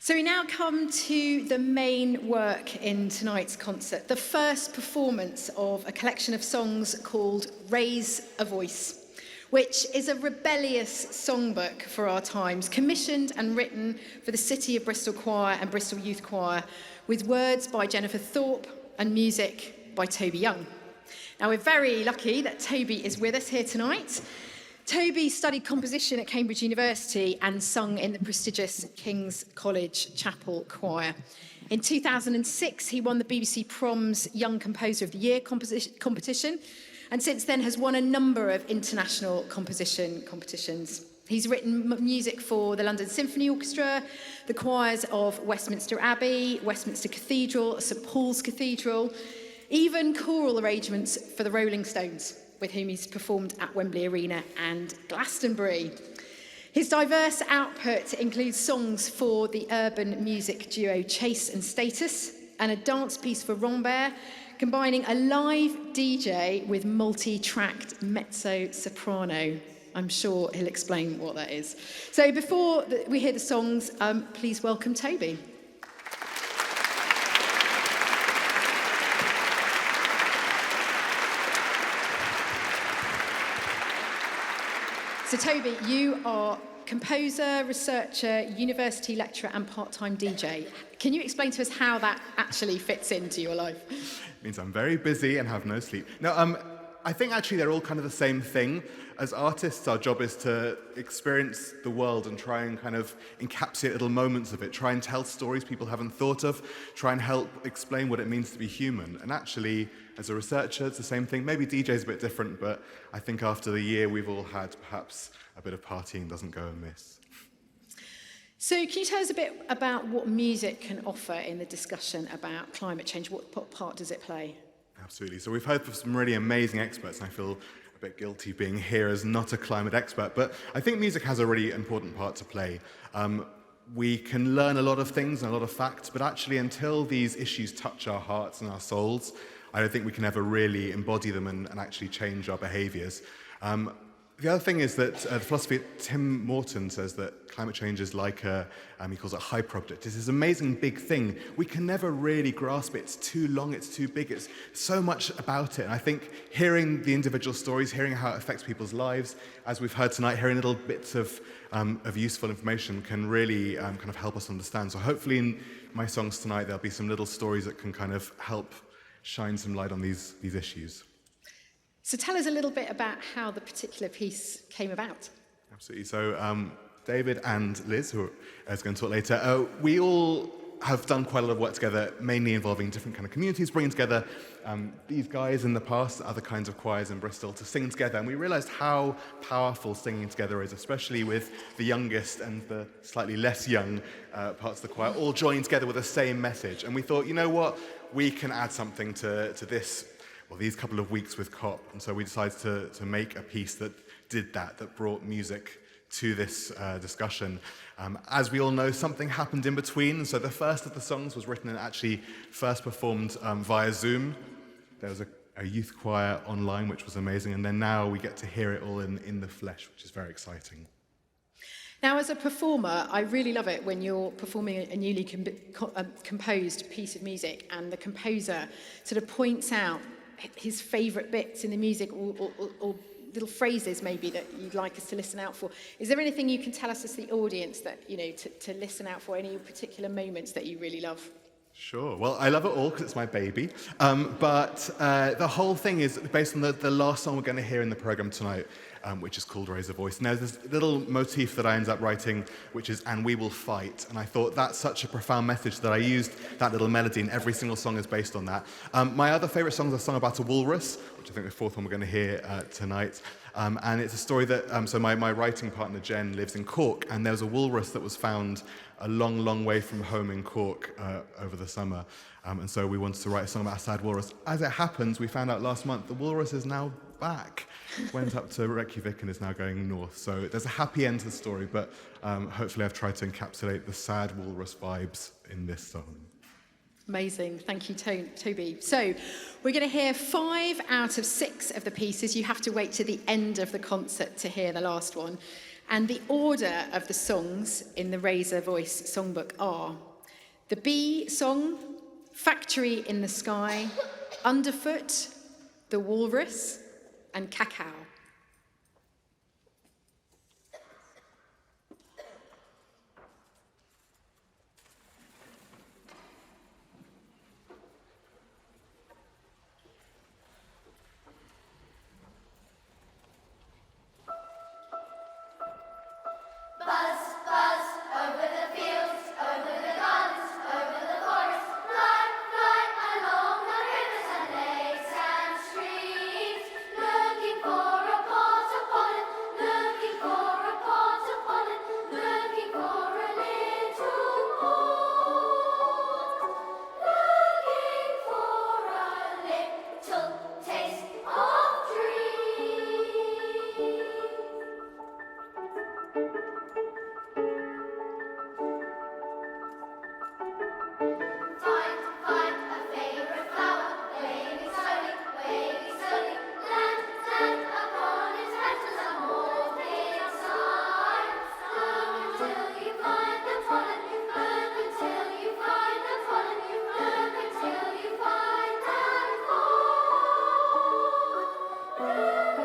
So we now come to the main work in tonight's concert, the first performance of a collection of songs called Raise a Voice, which is a rebellious songbook for our times, commissioned and written for the City of Bristol Choir and Bristol Youth Choir, with words by Jennifer Thorpe and music by Toby Young. Now, we're very lucky that Toby is with us here tonight. Toby studied composition at Cambridge University and sung in the prestigious King's College Chapel Choir. In 2006, he won the BBC Proms Young Composer of the Year competition, and since then has won a number of international composition competitions. He's written music for the London Symphony Orchestra, the choirs of Westminster Abbey, Westminster Cathedral, St Paul's Cathedral, even choral arrangements for the Rolling Stones, with whom he's performed at Wembley Arena and Glastonbury. His diverse output includes songs for the urban music duo Chase and Status, and a dance piece for Rambert, combining a live DJ with multi-tracked mezzo-soprano. I'm sure he'll explain what that is. So before we hear the songs, please welcome Toby. So Toby, you are composer, researcher, university lecturer and part-time DJ. Can you explain to us how that actually fits into your life? It means I'm very busy and have no sleep. No, I think actually they're all kind of the same thing. As artists, our job is to experience the world and try and kind of encapsulate little moments of it, try and tell stories people haven't thought of, try and help explain what it means to be human. And actually, as a researcher, it's the same thing. Maybe DJ's a bit different, but I think after the year we've all had, perhaps a bit of partying doesn't go amiss. So can you tell us a bit about what music can offer in the discussion about climate change? What part does it play? Absolutely. So we've heard from some really amazing experts, and I feel a bit guilty being here as not a climate expert, but I think music has a really important part to play. We can learn a lot of things and a lot of facts, but actually until these issues touch our hearts and our souls, I don't think we can ever really embody them and actually change our behaviours. The other thing is that the philosopher Tim Morton says that climate change is like he calls it high project. It's this amazing big thing. We can never really grasp it. It's too long, it's too big, it's so much about it. And I think hearing the individual stories, hearing how it affects people's lives, as we've heard tonight, hearing little bits of useful information can really kind of help us understand. So hopefully in my songs tonight, there'll be some little stories that can kind of help shine some light on these issues. So tell us a little bit about how the particular piece came about. Absolutely. So David and Liz, who is going to talk later, we all have done quite a lot of work together, mainly involving different kind of communities, bringing together these guys in the past, other kinds of choirs in Bristol, to sing together. And we realised how powerful singing together is, especially with the youngest and the slightly less young parts of the choir all joining together with the same message. And we thought, you know what, we can add something to this, well, these couple of weeks with COP. And so we decided to make a piece that did that brought music to this discussion. As we all know, something happened in between. So the first of the songs was written and actually first performed via Zoom. There was a youth choir online, which was amazing. And then now we get to hear it all in the flesh, which is very exciting. Now, as a performer, I really love it when you're performing a newly composed piece of music and the composer sort of points out his favourite bits in the music or little phrases maybe that you'd like us to listen out for. Is there anything you can tell us as the audience that, you know, to listen out for, any particular moments that you really love? Sure. Well, I love it all because it's my baby. But the whole thing is based on the last song we're going to hear in the programme tonight, which is called Raise a Voice. And there's this little motif that I ended up writing, which is, and we will fight. And I thought that's such a profound message that I used that little melody, and every single song is based on that. My other favourite song is a song about a walrus, which I think the fourth one we're going to hear tonight. And it's a story that, so my writing partner Jen lives in Cork, and there was a walrus that was found a long, long way from home in Cork over the summer. And so we wanted to write a song about a sad walrus. As it happens, we found out last month the walrus is now back. Went up to Reykjavik and is now going north. So there's a happy end to the story, but hopefully I've tried to encapsulate the sad walrus vibes in this song. Amazing. Thank you, Toby. So we're going to hear 5 out of 6 of the pieces. You have to wait to the end of the concert to hear the last one. And the order of the songs in the Razor Voice songbook are the Bee song, Factory in the Sky, Underfoot, The Walrus, and Cacao. Buzz, buzz, over the fields, over the gardens, over the forest. Fly, fly along the rivers and lakes and streams, looking for a porter pollen, looking for a porter pollen, looking for a little port, looking for a little taste of dreams. Find a favorite flower, waving slowly, land upon its petals and morph inside. Look until you find the pollen, look until you find the pollen, look until you find that port. Look,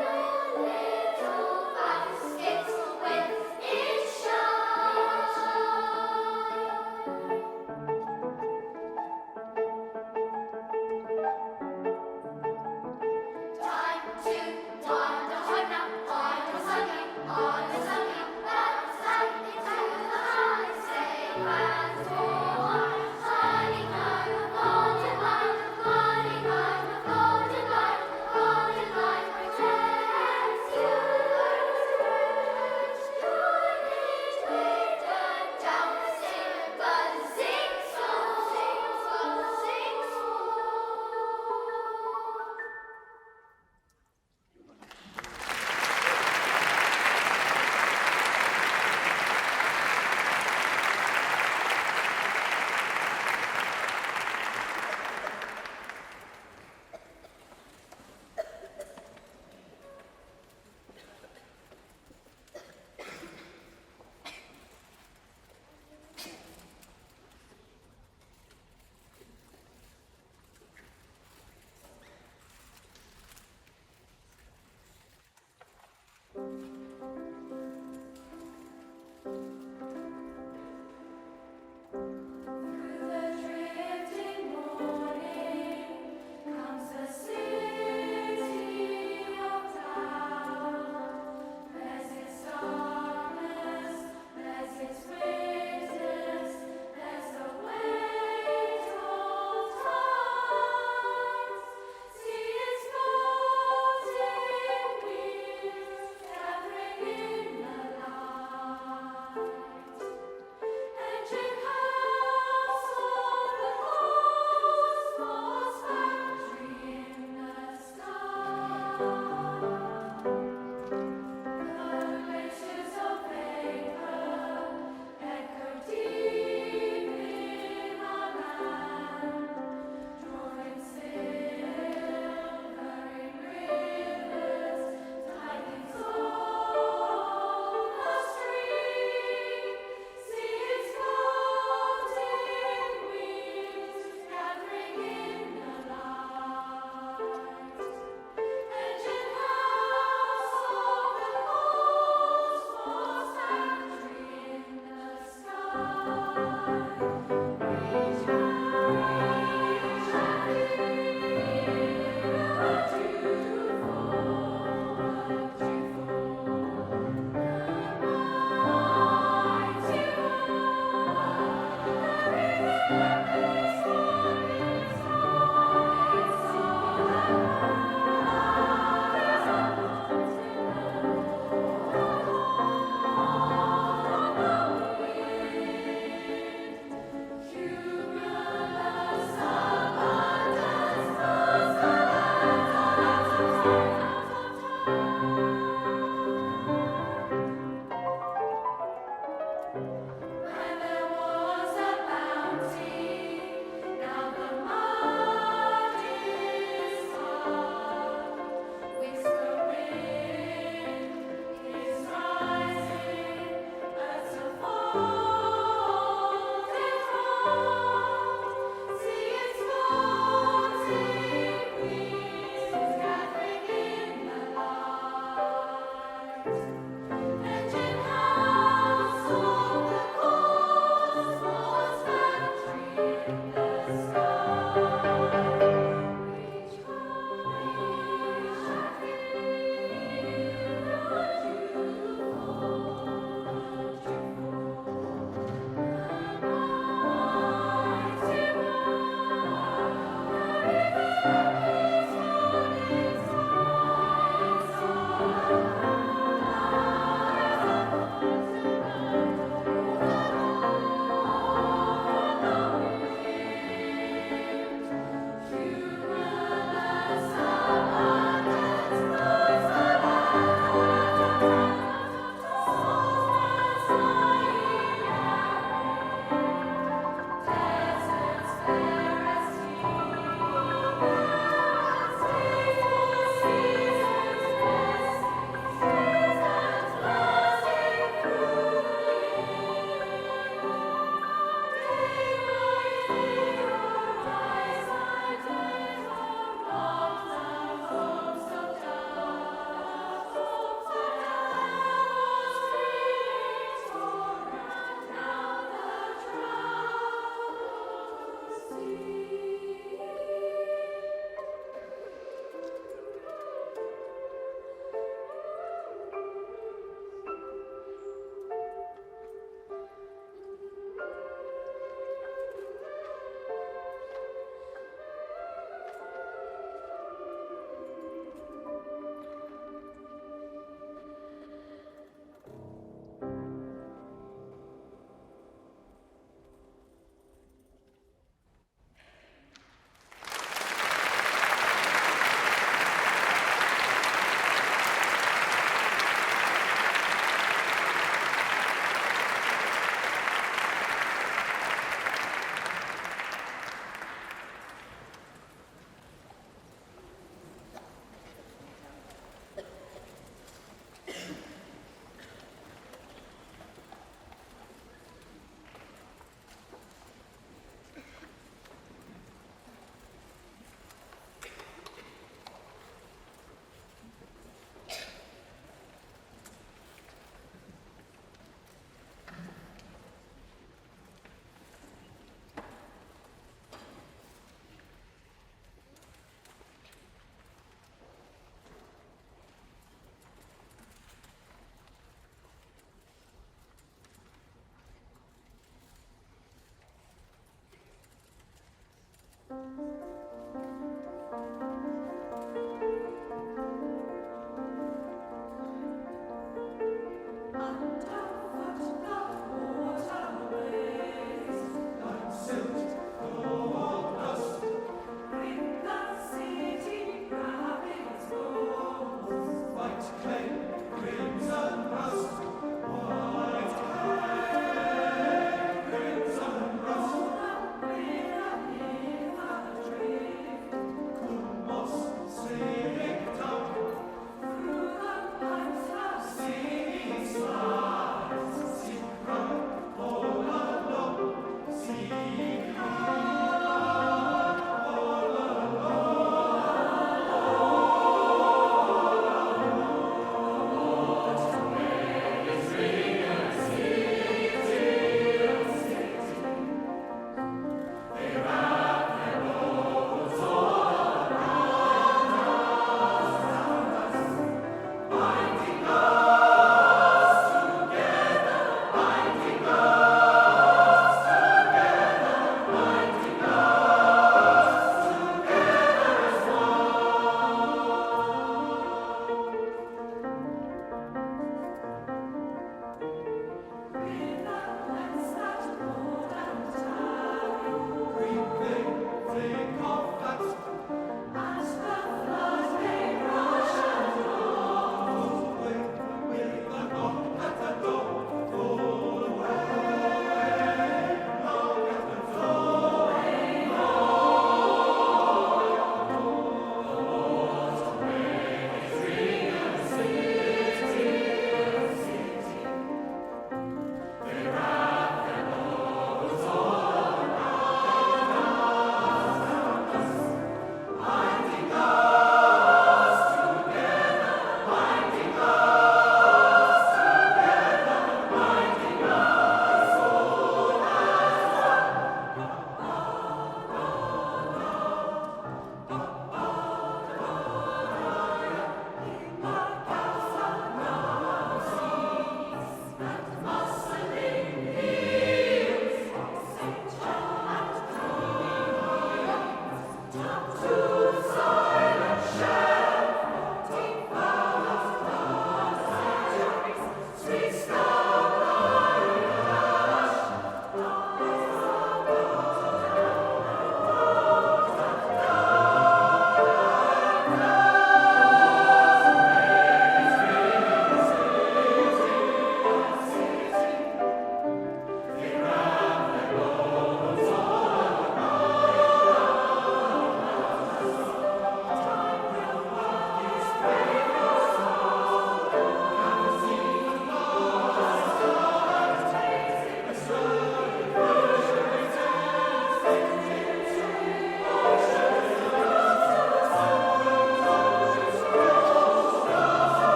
little basket with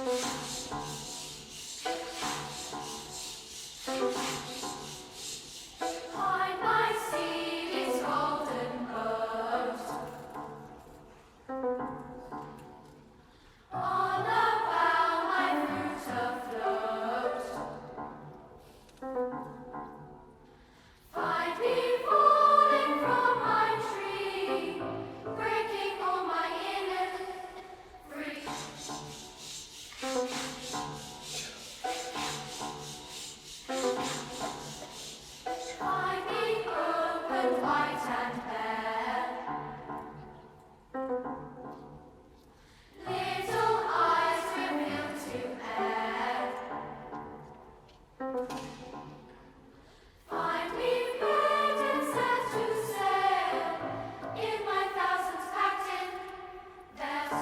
Behind my seat is golden boat. On the bow my fruits afloat. Find me falling from my tree, breaking all my inner free. Find me open, white and bare. Little eyes revealed to air. Find me bed and set to sail, in my thousands packed in theirs.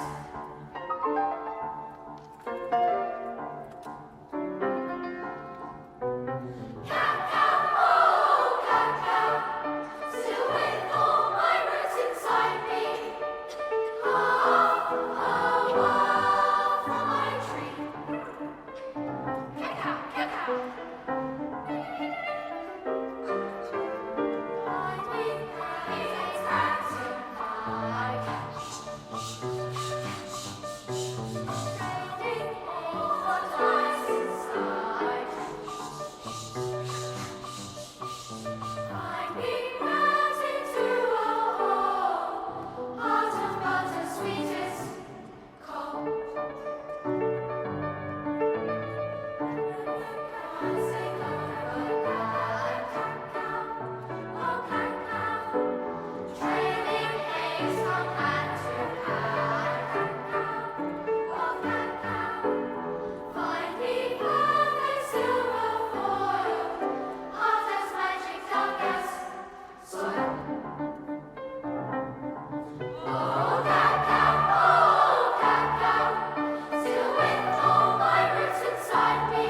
Cacao, oh cacao, still with all my roots inside me. From my tree. Cacao, cacao. Find me, it's packed in light. Trading all what lies inside. Find me melting to a hole, hot and butter sweetest cold. Sing over cacao, oh cacao, trailing eggs from hand to hand. Oh cacao, find me perfect silver foil, hot as magic, dark as soil. Oh cacao, still with all my roots inside me.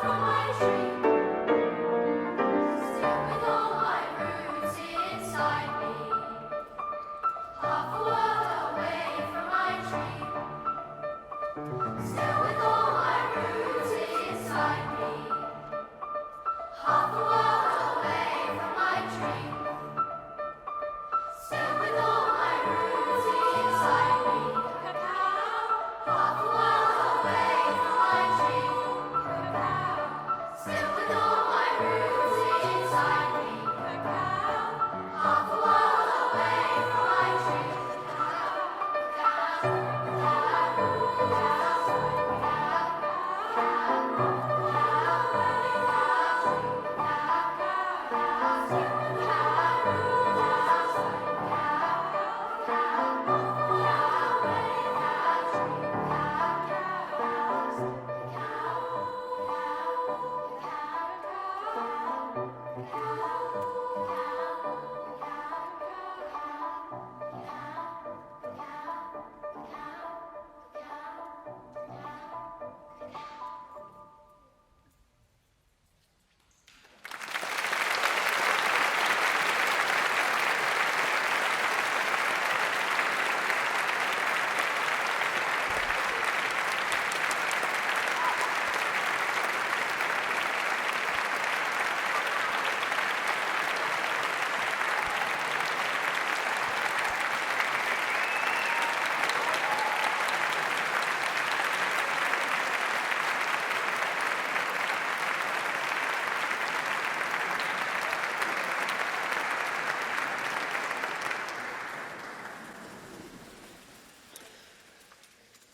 From my tree. Still with all my roots inside me. Half a world away from my tree. Still with all my roots inside me. Half a world away from my tree. Still with all my roots inside me. Half a world away from my tree. Still with all my roots inside me. Half a world away from my tree.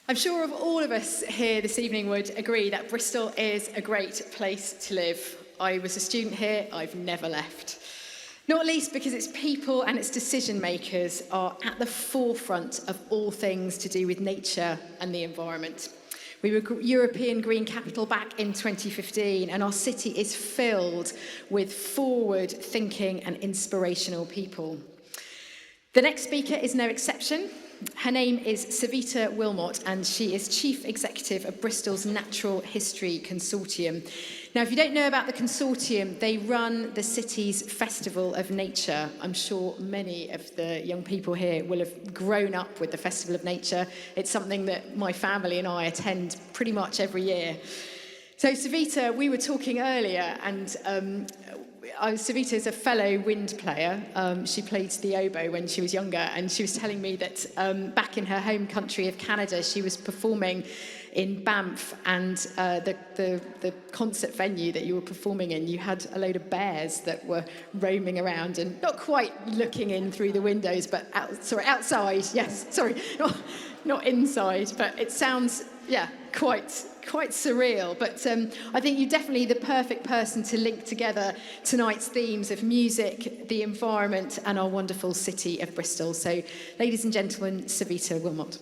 I'm sure of all of us here this evening would agree that Bristol is a great place to live. I was a student here, I've never left. Not least because its people and its decision makers are at the forefront of all things to do with nature and the environment. We were European Green Capital back in 2015, and our city is filled with forward-thinking and inspirational people. The next speaker is no exception. Her name is Savita Wilmot, and she is Chief Executive of Bristol's Natural History Consortium. Now, if you don't know about the consortium, they run the city's Festival of Nature. I'm sure many of the young people here will have grown up with the Festival of Nature. It's something that my family and I attend pretty much every year. So Savita, we were talking earlier, and Savita is a fellow wind player. She played the oboe when she was younger, and she was telling me that back in her home country of Canada, she was performing in Banff, and the concert venue that you were performing in, you had a load of bears that were roaming around and not quite looking in through the windows, but outside. Yes, sorry, not inside. But it sounds, quite surreal. But I think you're definitely the perfect person to link together tonight's themes of music, the environment, and our wonderful city of Bristol. So, ladies and gentlemen, Savita Wilmot.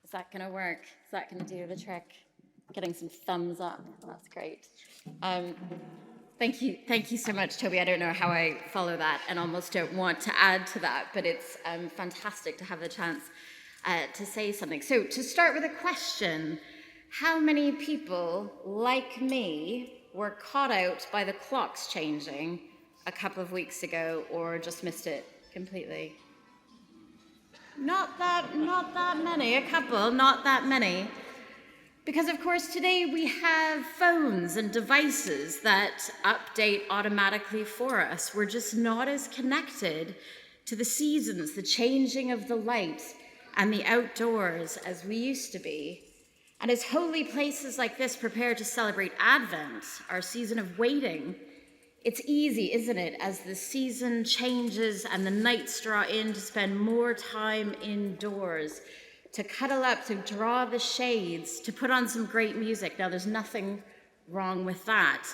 Is that going to work? Is that going to do the trick? Getting some thumbs up. That's great. Thank you so much, Toby. I don't know how I follow that, and almost don't want to add to that, but it's fantastic to have the chance to say something. So to start with a question, how many people like me were caught out by the clocks changing a couple of weeks ago, or just missed it completely? Not that many, a couple, not that many. Because of course today we have phones and devices that update automatically for us. We're just not as connected to the seasons, the changing of the light and the outdoors as we used to be. And as holy places like this prepare to celebrate Advent, our season of waiting, it's easy, isn't it, as the season changes and the nights draw in, to spend more time indoors, to cuddle up, to draw the shades, to put on some great music. Now, there's nothing wrong with that.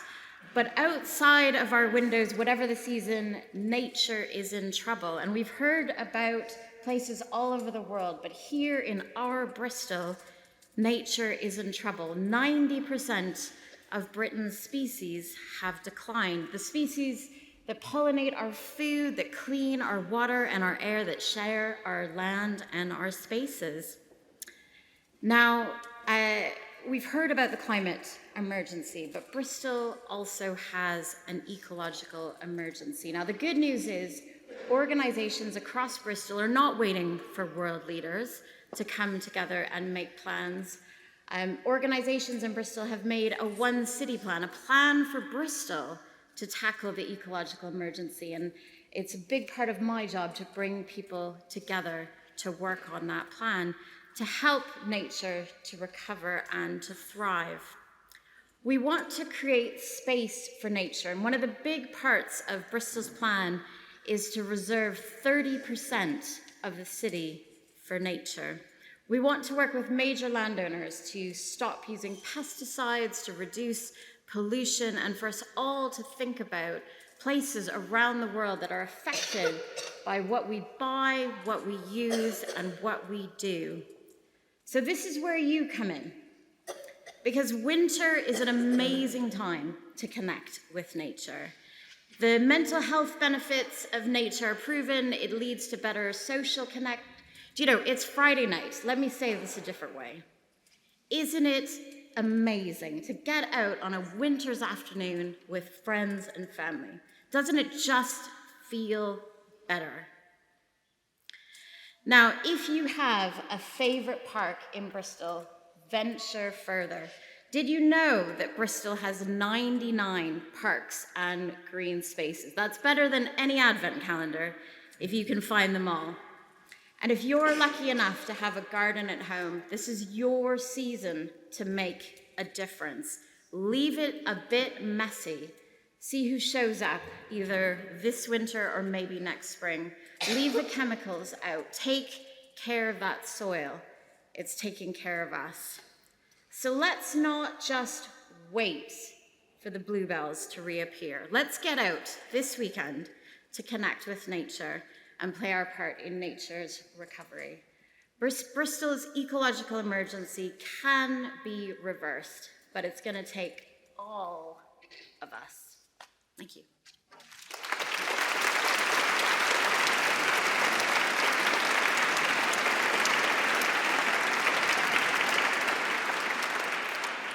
But outside of our windows, whatever the season, nature is in trouble. And we've heard about places all over the world, but here in our Bristol, nature is in trouble. 90% of Britain's species have declined. The species that pollinate our food, that clean our water and our air, that share our land and our spaces. Now, we've heard about the climate emergency, but Bristol also has an ecological emergency. Now, the good news is organizations across Bristol are not waiting for world leaders to come together and make plans. Organizations in Bristol have made a one city plan, a plan for Bristol to tackle the ecological emergency. And it's a big part of my job to bring people together to work on that plan, to help nature to recover and to thrive. We want to create space for nature. And one of the big parts of Bristol's plan is to reserve 30% of the city for nature. We want to work with major landowners to stop using pesticides, to reduce pollution, and for us all to think about places around the world that are affected by what we buy, what we use, and what we do. So this is where you come in, because winter is an amazing time to connect with nature. The mental health benefits of nature are proven. It leads to better social connect. Do you know, it's Friday night. Let me say this a different way. Isn't it amazing to get out on a winter's afternoon with friends and family? Doesn't it just feel better? Now, if you have a favorite park in Bristol, venture further. Did you know that Bristol has 99 parks and green spaces? That's better than any advent calendar, if you can find them all. And if you're lucky enough to have a garden at home, this is your season to make a difference. Leave it a bit messy. See who shows up, either this winter or maybe next spring. Leave the chemicals out. Take care of that soil. It's taking care of us. So let's not just wait for the bluebells to reappear. Let's get out this weekend to connect with nature. and play our part in nature's recovery. Bristol's ecological emergency can be reversed, but it's going to take all of us. Thank you.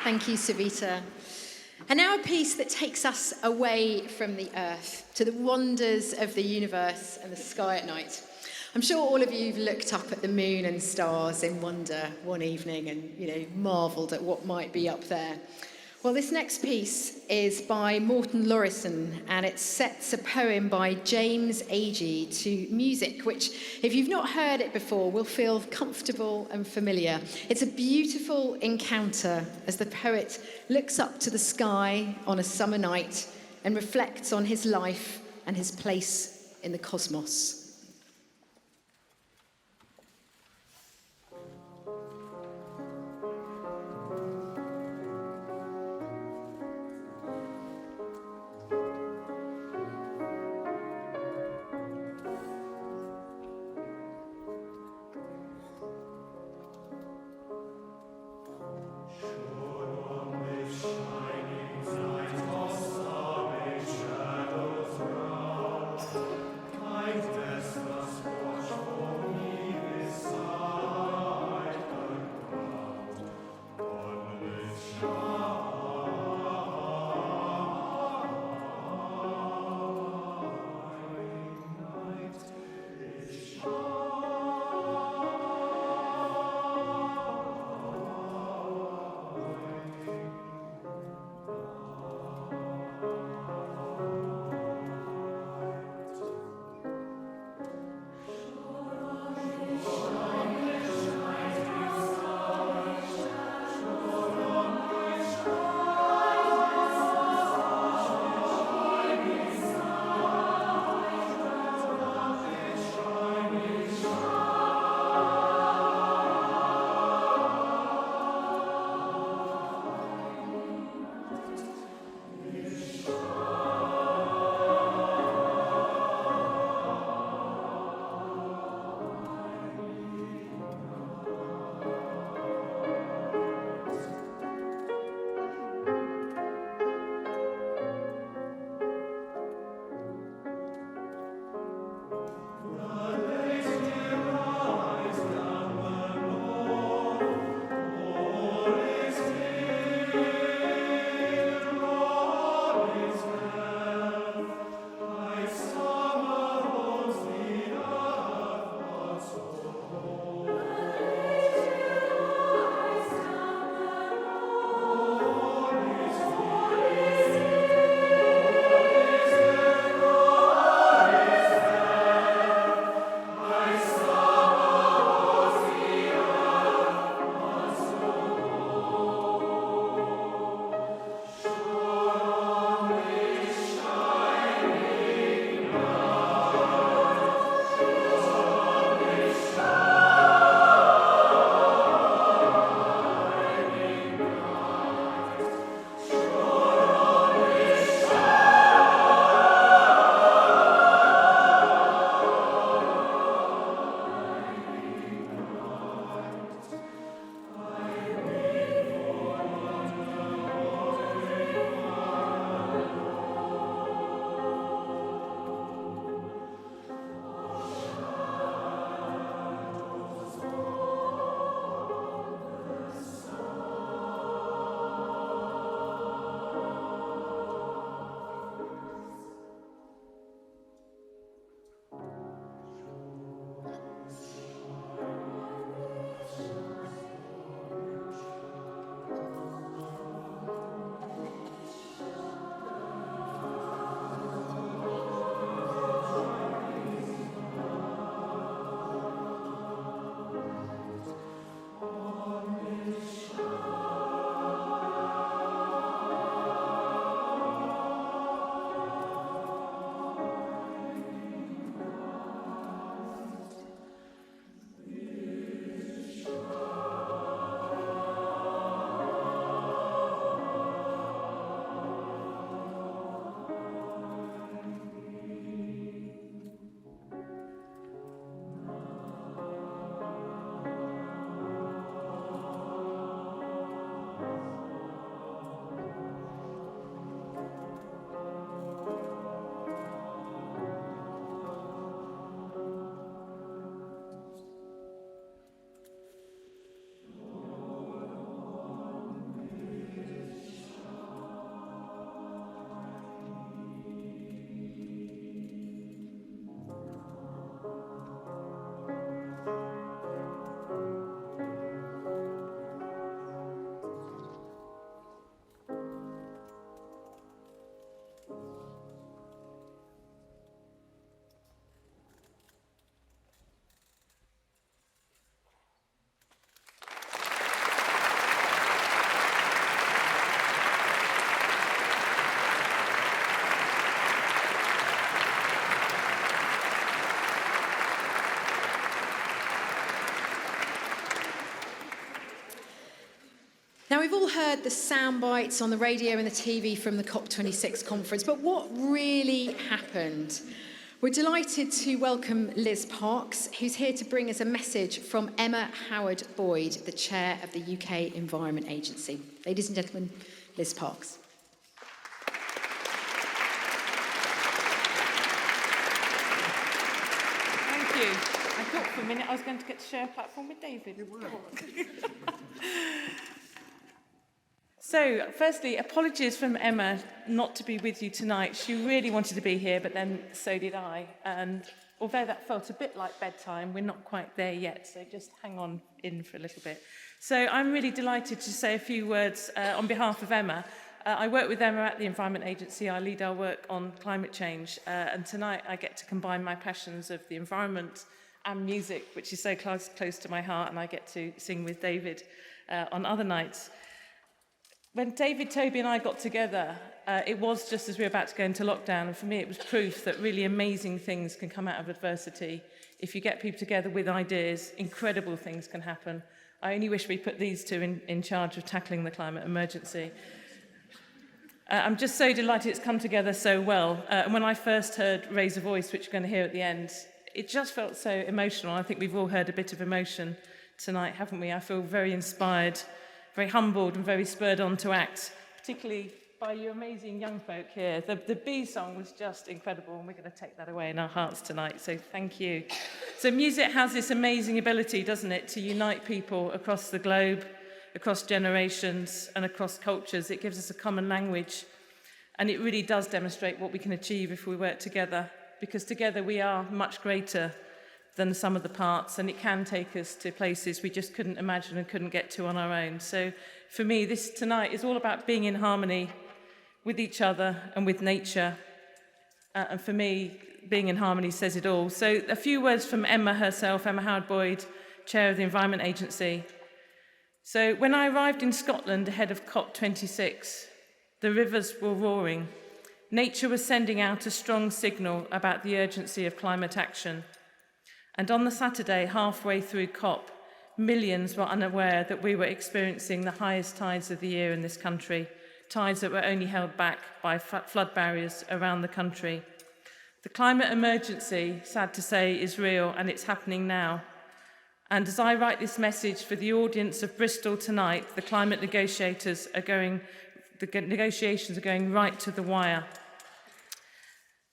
Thank you, Savita. And now a piece that takes us away from the earth to the wonders of the universe and the sky at night. I'm sure all of you have looked up at the moon and stars in wonder one evening and, marvelled at what might be up there. Well, this next piece is by Morten Lauridsen, and it sets a poem by James Agee to music, which, if you've not heard it before, will feel comfortable and familiar. It's a beautiful encounter as the poet looks up to the sky on a summer night and reflects on his life and his place in the cosmos. Kindness Now, we've all heard the sound bites on the radio and the TV from the COP26 conference, but what really happened? We're delighted to welcome Liz Parks, who's here to bring us a message from Emma Howard-Boyd, the chair of the UK Environment Agency. Ladies and gentlemen, Liz Parks. Thank you. I thought for a minute I was going to get to share a platform with David. So, firstly, apologies from Emma not to be with you tonight. She really wanted to be here, but then so did I. And although that felt a bit like bedtime, we're not quite there yet, so just hang on in for a little bit. So I'm really delighted to say a few words on behalf of Emma. I work with Emma at the Environment Agency. I lead our work on climate change, and tonight I get to combine my passions of the environment and music, which is so close to my heart, and I get to sing with David on other nights. When David, Toby and I got together, it was just as we were about to go into lockdown, and for me it was proof that really amazing things can come out of adversity. If you get people together with ideas, incredible things can happen. I only wish we put these two in charge of tackling the climate emergency. I'm just so delighted it's come together so well. And when I first heard Raise a Voice, which you're going to hear at the end, it just felt so emotional. I think we've all heard a bit of emotion tonight, haven't we? I feel very inspired, very humbled and very spurred on to act, particularly by you amazing young folk here. The Bee song was just incredible, and we're going to take that away in our hearts tonight, so thank you. So music has this amazing ability, doesn't it, to unite people across the globe, across generations and across cultures. It gives us a common language, and it really does demonstrate what we can achieve if we work together, because together we are much greater than the sum of the parts, and it can take us to places we just couldn't imagine and couldn't get to on our own. So for me, this tonight is all about being in harmony with each other and with nature. And for me, being in harmony says it all. So a few words from Emma herself, Emma Howard-Boyd, chair of the Environment Agency. So when I arrived in Scotland ahead of COP26, the rivers were roaring. Nature was sending out a strong signal about the urgency of climate action. And on the Saturday, halfway through COP, millions were unaware that we were experiencing the highest tides of the year in this country, tides that were only held back by flood barriers around the country. The climate emergency, sad to say, is real, and it's happening now. And as I write this message for the audience of Bristol tonight, the climate negotiations are going right to the wire.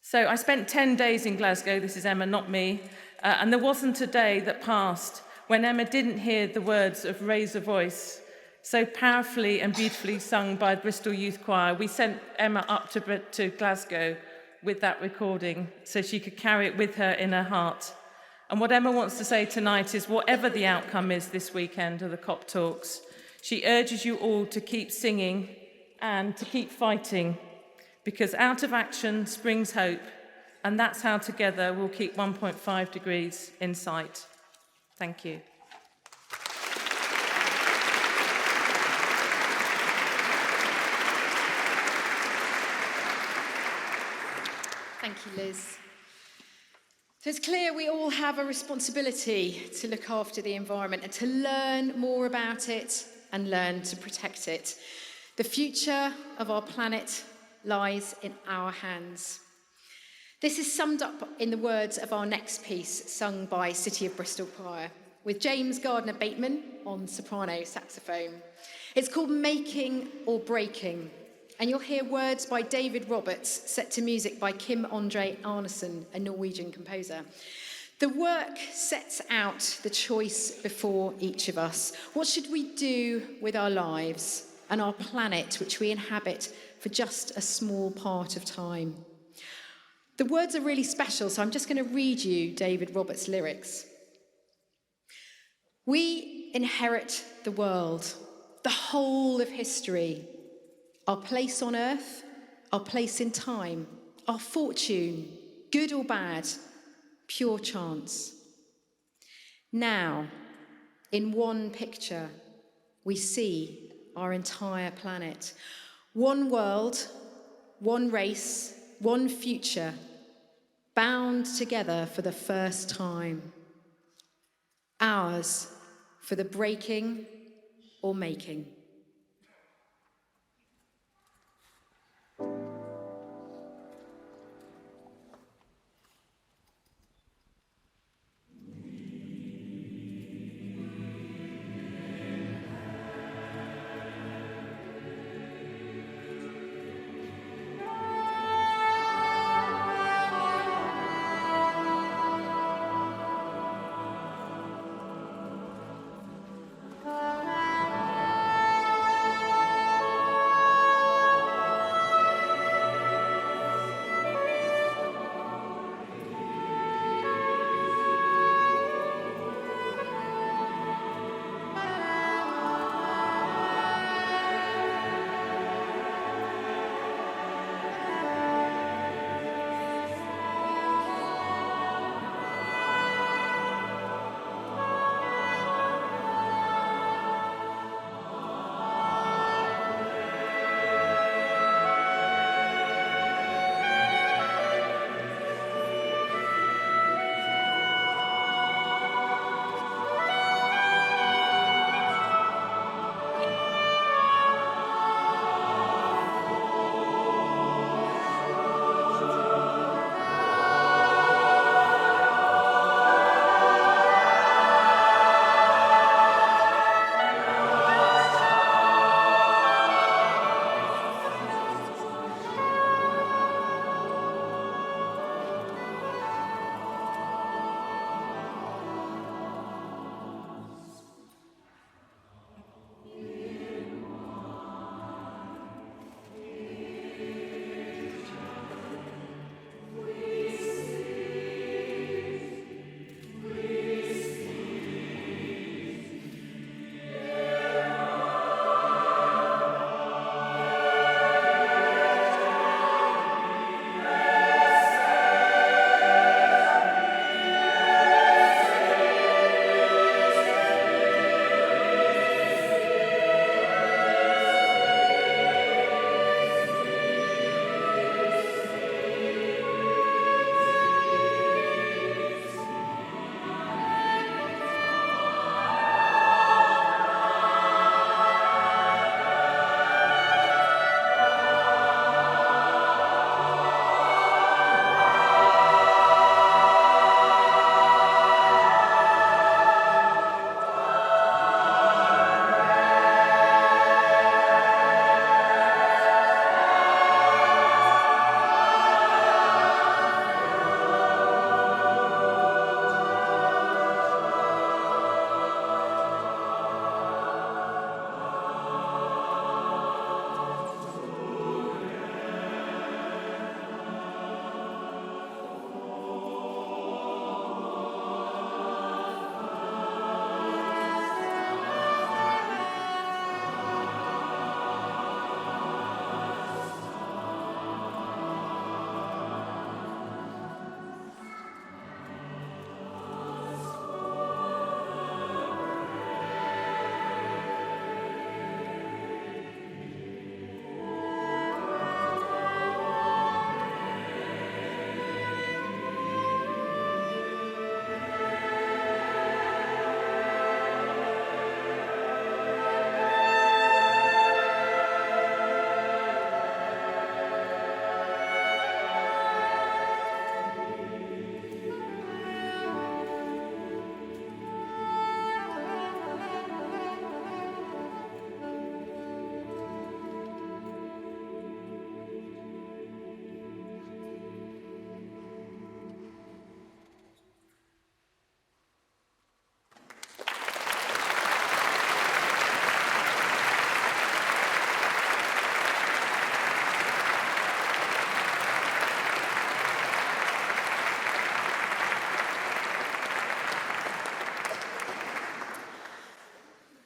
So I spent 10 days in Glasgow, this is Emma, not me, and there wasn't a day that passed when Emma didn't hear the words of Raise a Voice, so powerfully and beautifully sung by the Bristol Youth Choir. We sent Emma up to Glasgow with that recording so she could carry it with her in her heart. And what Emma wants to say tonight is whatever the outcome is this weekend of the COP talks, she urges you all to keep singing and to keep fighting, because out of action springs hope, and that's how together we'll keep 1.5 degrees in sight. Thank you. Thank you, Liz. So it's clear we all have a responsibility to look after the environment and to learn more about it and learn to protect it. The future of our planet lies in our hands. This is summed up in the words of our next piece, sung by City of Bristol Choir, with James Gardner Bateman on soprano saxophone. It's called Making or Breaking, and you'll hear words by David Roberts, set to music by Kim André Arnesen, a Norwegian composer. The work sets out the choice before each of us. What should we do with our lives and our planet, which we inhabit for just a small part of time? The words are really special, so I'm just going to read you David Roberts' lyrics. We inherit the world, the whole of history, our place on earth, our place in time, our fortune, good or bad, pure chance. Now, in one picture, we see our entire planet. One world, one race, one future, bound together for the first time. Ours for the breaking or making.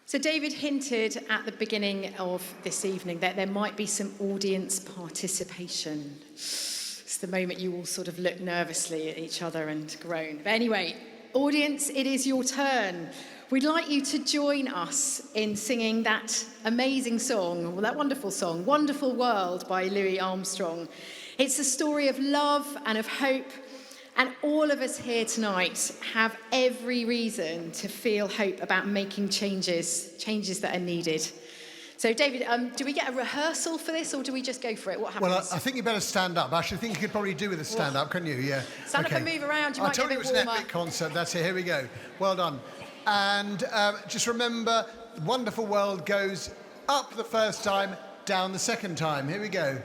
So David hinted at the beginning of this evening that there might be some audience participation. It's the moment you all sort of look nervously at each other and groan. But anyway, audience, it is your turn. We'd like you to join us in singing that amazing song, well, that wonderful song, Wonderful World by Louis Armstrong. It's a story of love and of hope, and all of us here tonight have every reason to feel hope about making changes that are needed. So, David, do we get a rehearsal for this, or do we just go for it? What happens? Well, I think you better stand up. I actually think you could probably do with a stand up, couldn't you? Yeah. Stand up and move around. You I might told get you a it was bit an warmer. epic concert. That's it. Here we go. Well done. And just remember, the Wonderful World goes up the first time, down the second time. Here we go.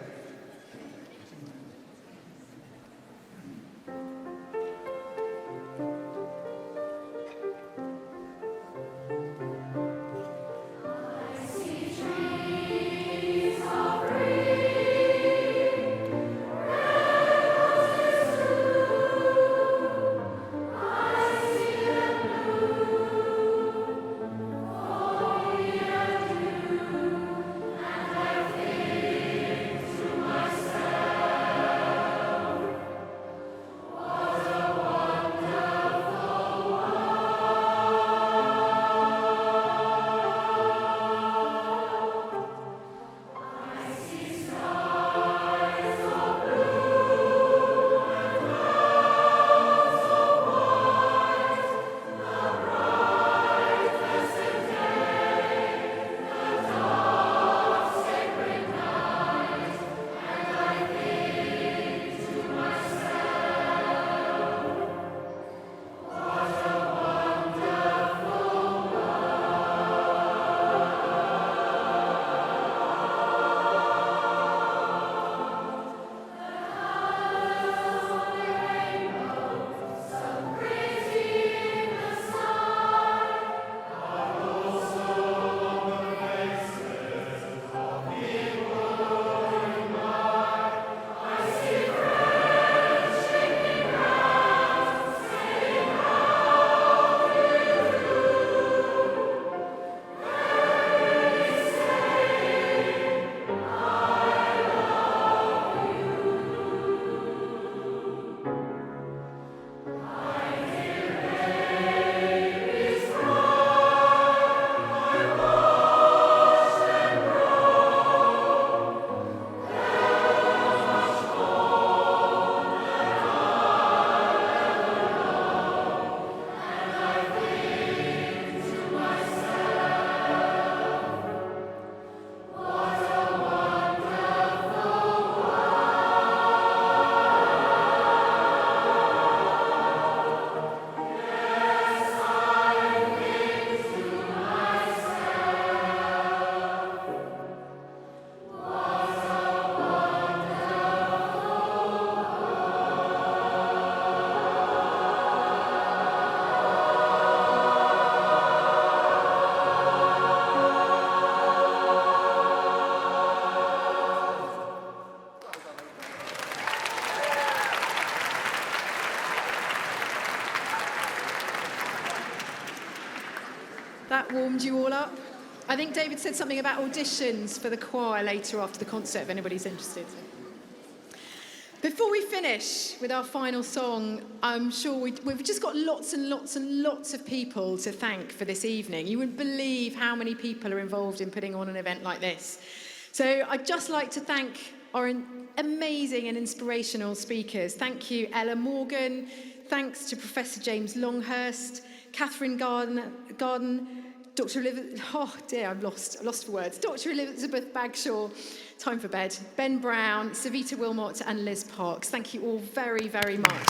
That warmed you all up. I think David said something about auditions for the choir later after the concert, if anybody's interested. Before we finish with our final song, I'm sure we've just got lots and lots and lots of people to thank for this evening. You wouldn't believe how many people are involved in putting on an event like this. So I'd just like to thank our amazing and inspirational speakers. Thank you, Ella Morgan. Thanks to Professor James Longhurst, Catherine Gardom, Dr. Elizabeth, oh dear, I'm lost for words. Dr. Elizabeth Bagshaw, time for bed. Ben Brown, Savita Wilmot, and Liz Parks. Thank you all very, very much.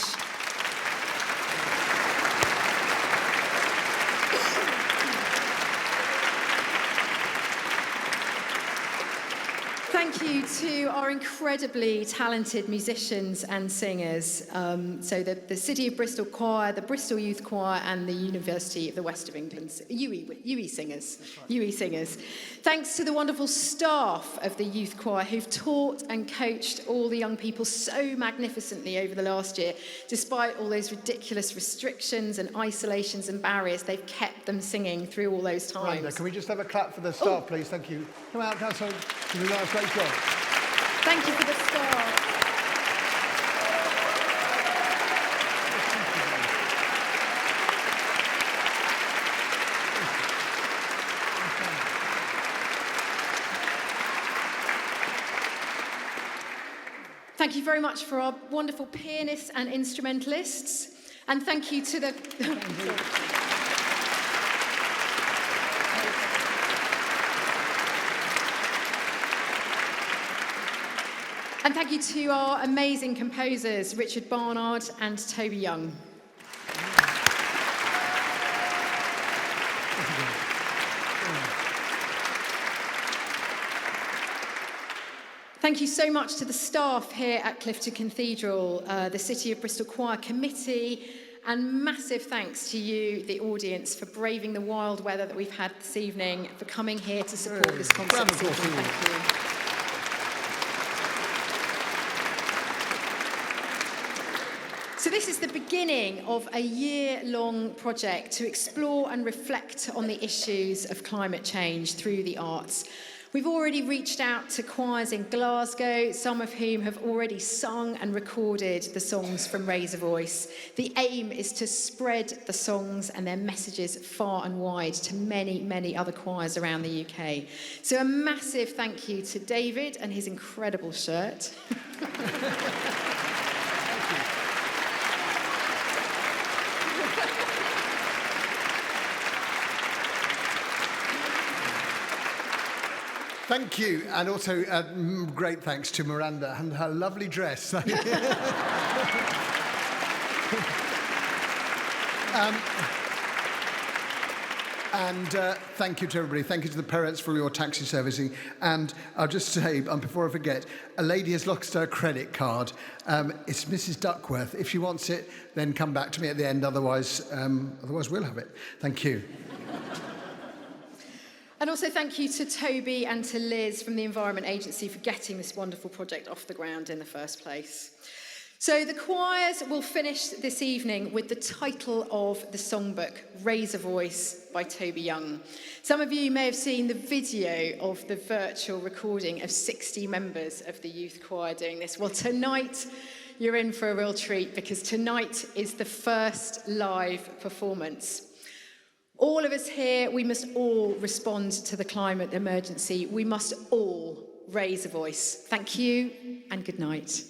thank you to our incredibly talented musicians and singers. So the City of Bristol Choir, the Bristol Youth Choir, and the University of the West of England UWE singers. Right. UWE singers. Thanks to the wonderful staff of the Youth Choir who've taught and coached all the young people so magnificently over the last year. Despite all those ridiculous restrictions and isolations and barriers, they've kept them singing through all those times. Miranda, can we just have a clap for the staff, please? Thank you. Come out, Councillor. You've done a great job. Thank you for the staff. Thank you very much for our wonderful pianists and instrumentalists. And thank you to the... And thank you to our amazing composers, Richard Barnard and Toby Young. Thank you so much to the staff here at Clifton Cathedral, the City of Bristol Choir Committee, and massive thanks to you, the audience, for braving the wild weather that we've had this evening, for coming here to support this concert this evening. Thank you. So this is the beginning of a year-long project to explore and reflect on the issues of climate change through the arts. We've already reached out to choirs in Glasgow, some of whom have already sung and recorded the songs from Raise a Voice. The aim is to spread the songs and their messages far and wide to many, many other choirs around the UK. So a massive thank you to David and his incredible shirt. Thank you, and also great thanks to Miranda and her lovely dress. Thank you to everybody. Thank you to the parents for your taxi servicing. And I'll just say, before I forget, a lady has lost her credit card. It's Mrs. Duckworth. If she wants it, then come back to me at the end. Otherwise we'll have it. Thank you. And also thank you to Toby and to Liz from the Environment Agency for getting this wonderful project off the ground in the first place. So the choirs will finish this evening with the title of the songbook, Raise a Voice by Toby Young. Some of you may have seen the video of the virtual recording of 60 members of the youth choir doing this. Well, tonight you're in for a real treat because tonight is the first live performance. All of us here, we must all respond to the climate emergency. We must all raise a voice. Thank you and good night.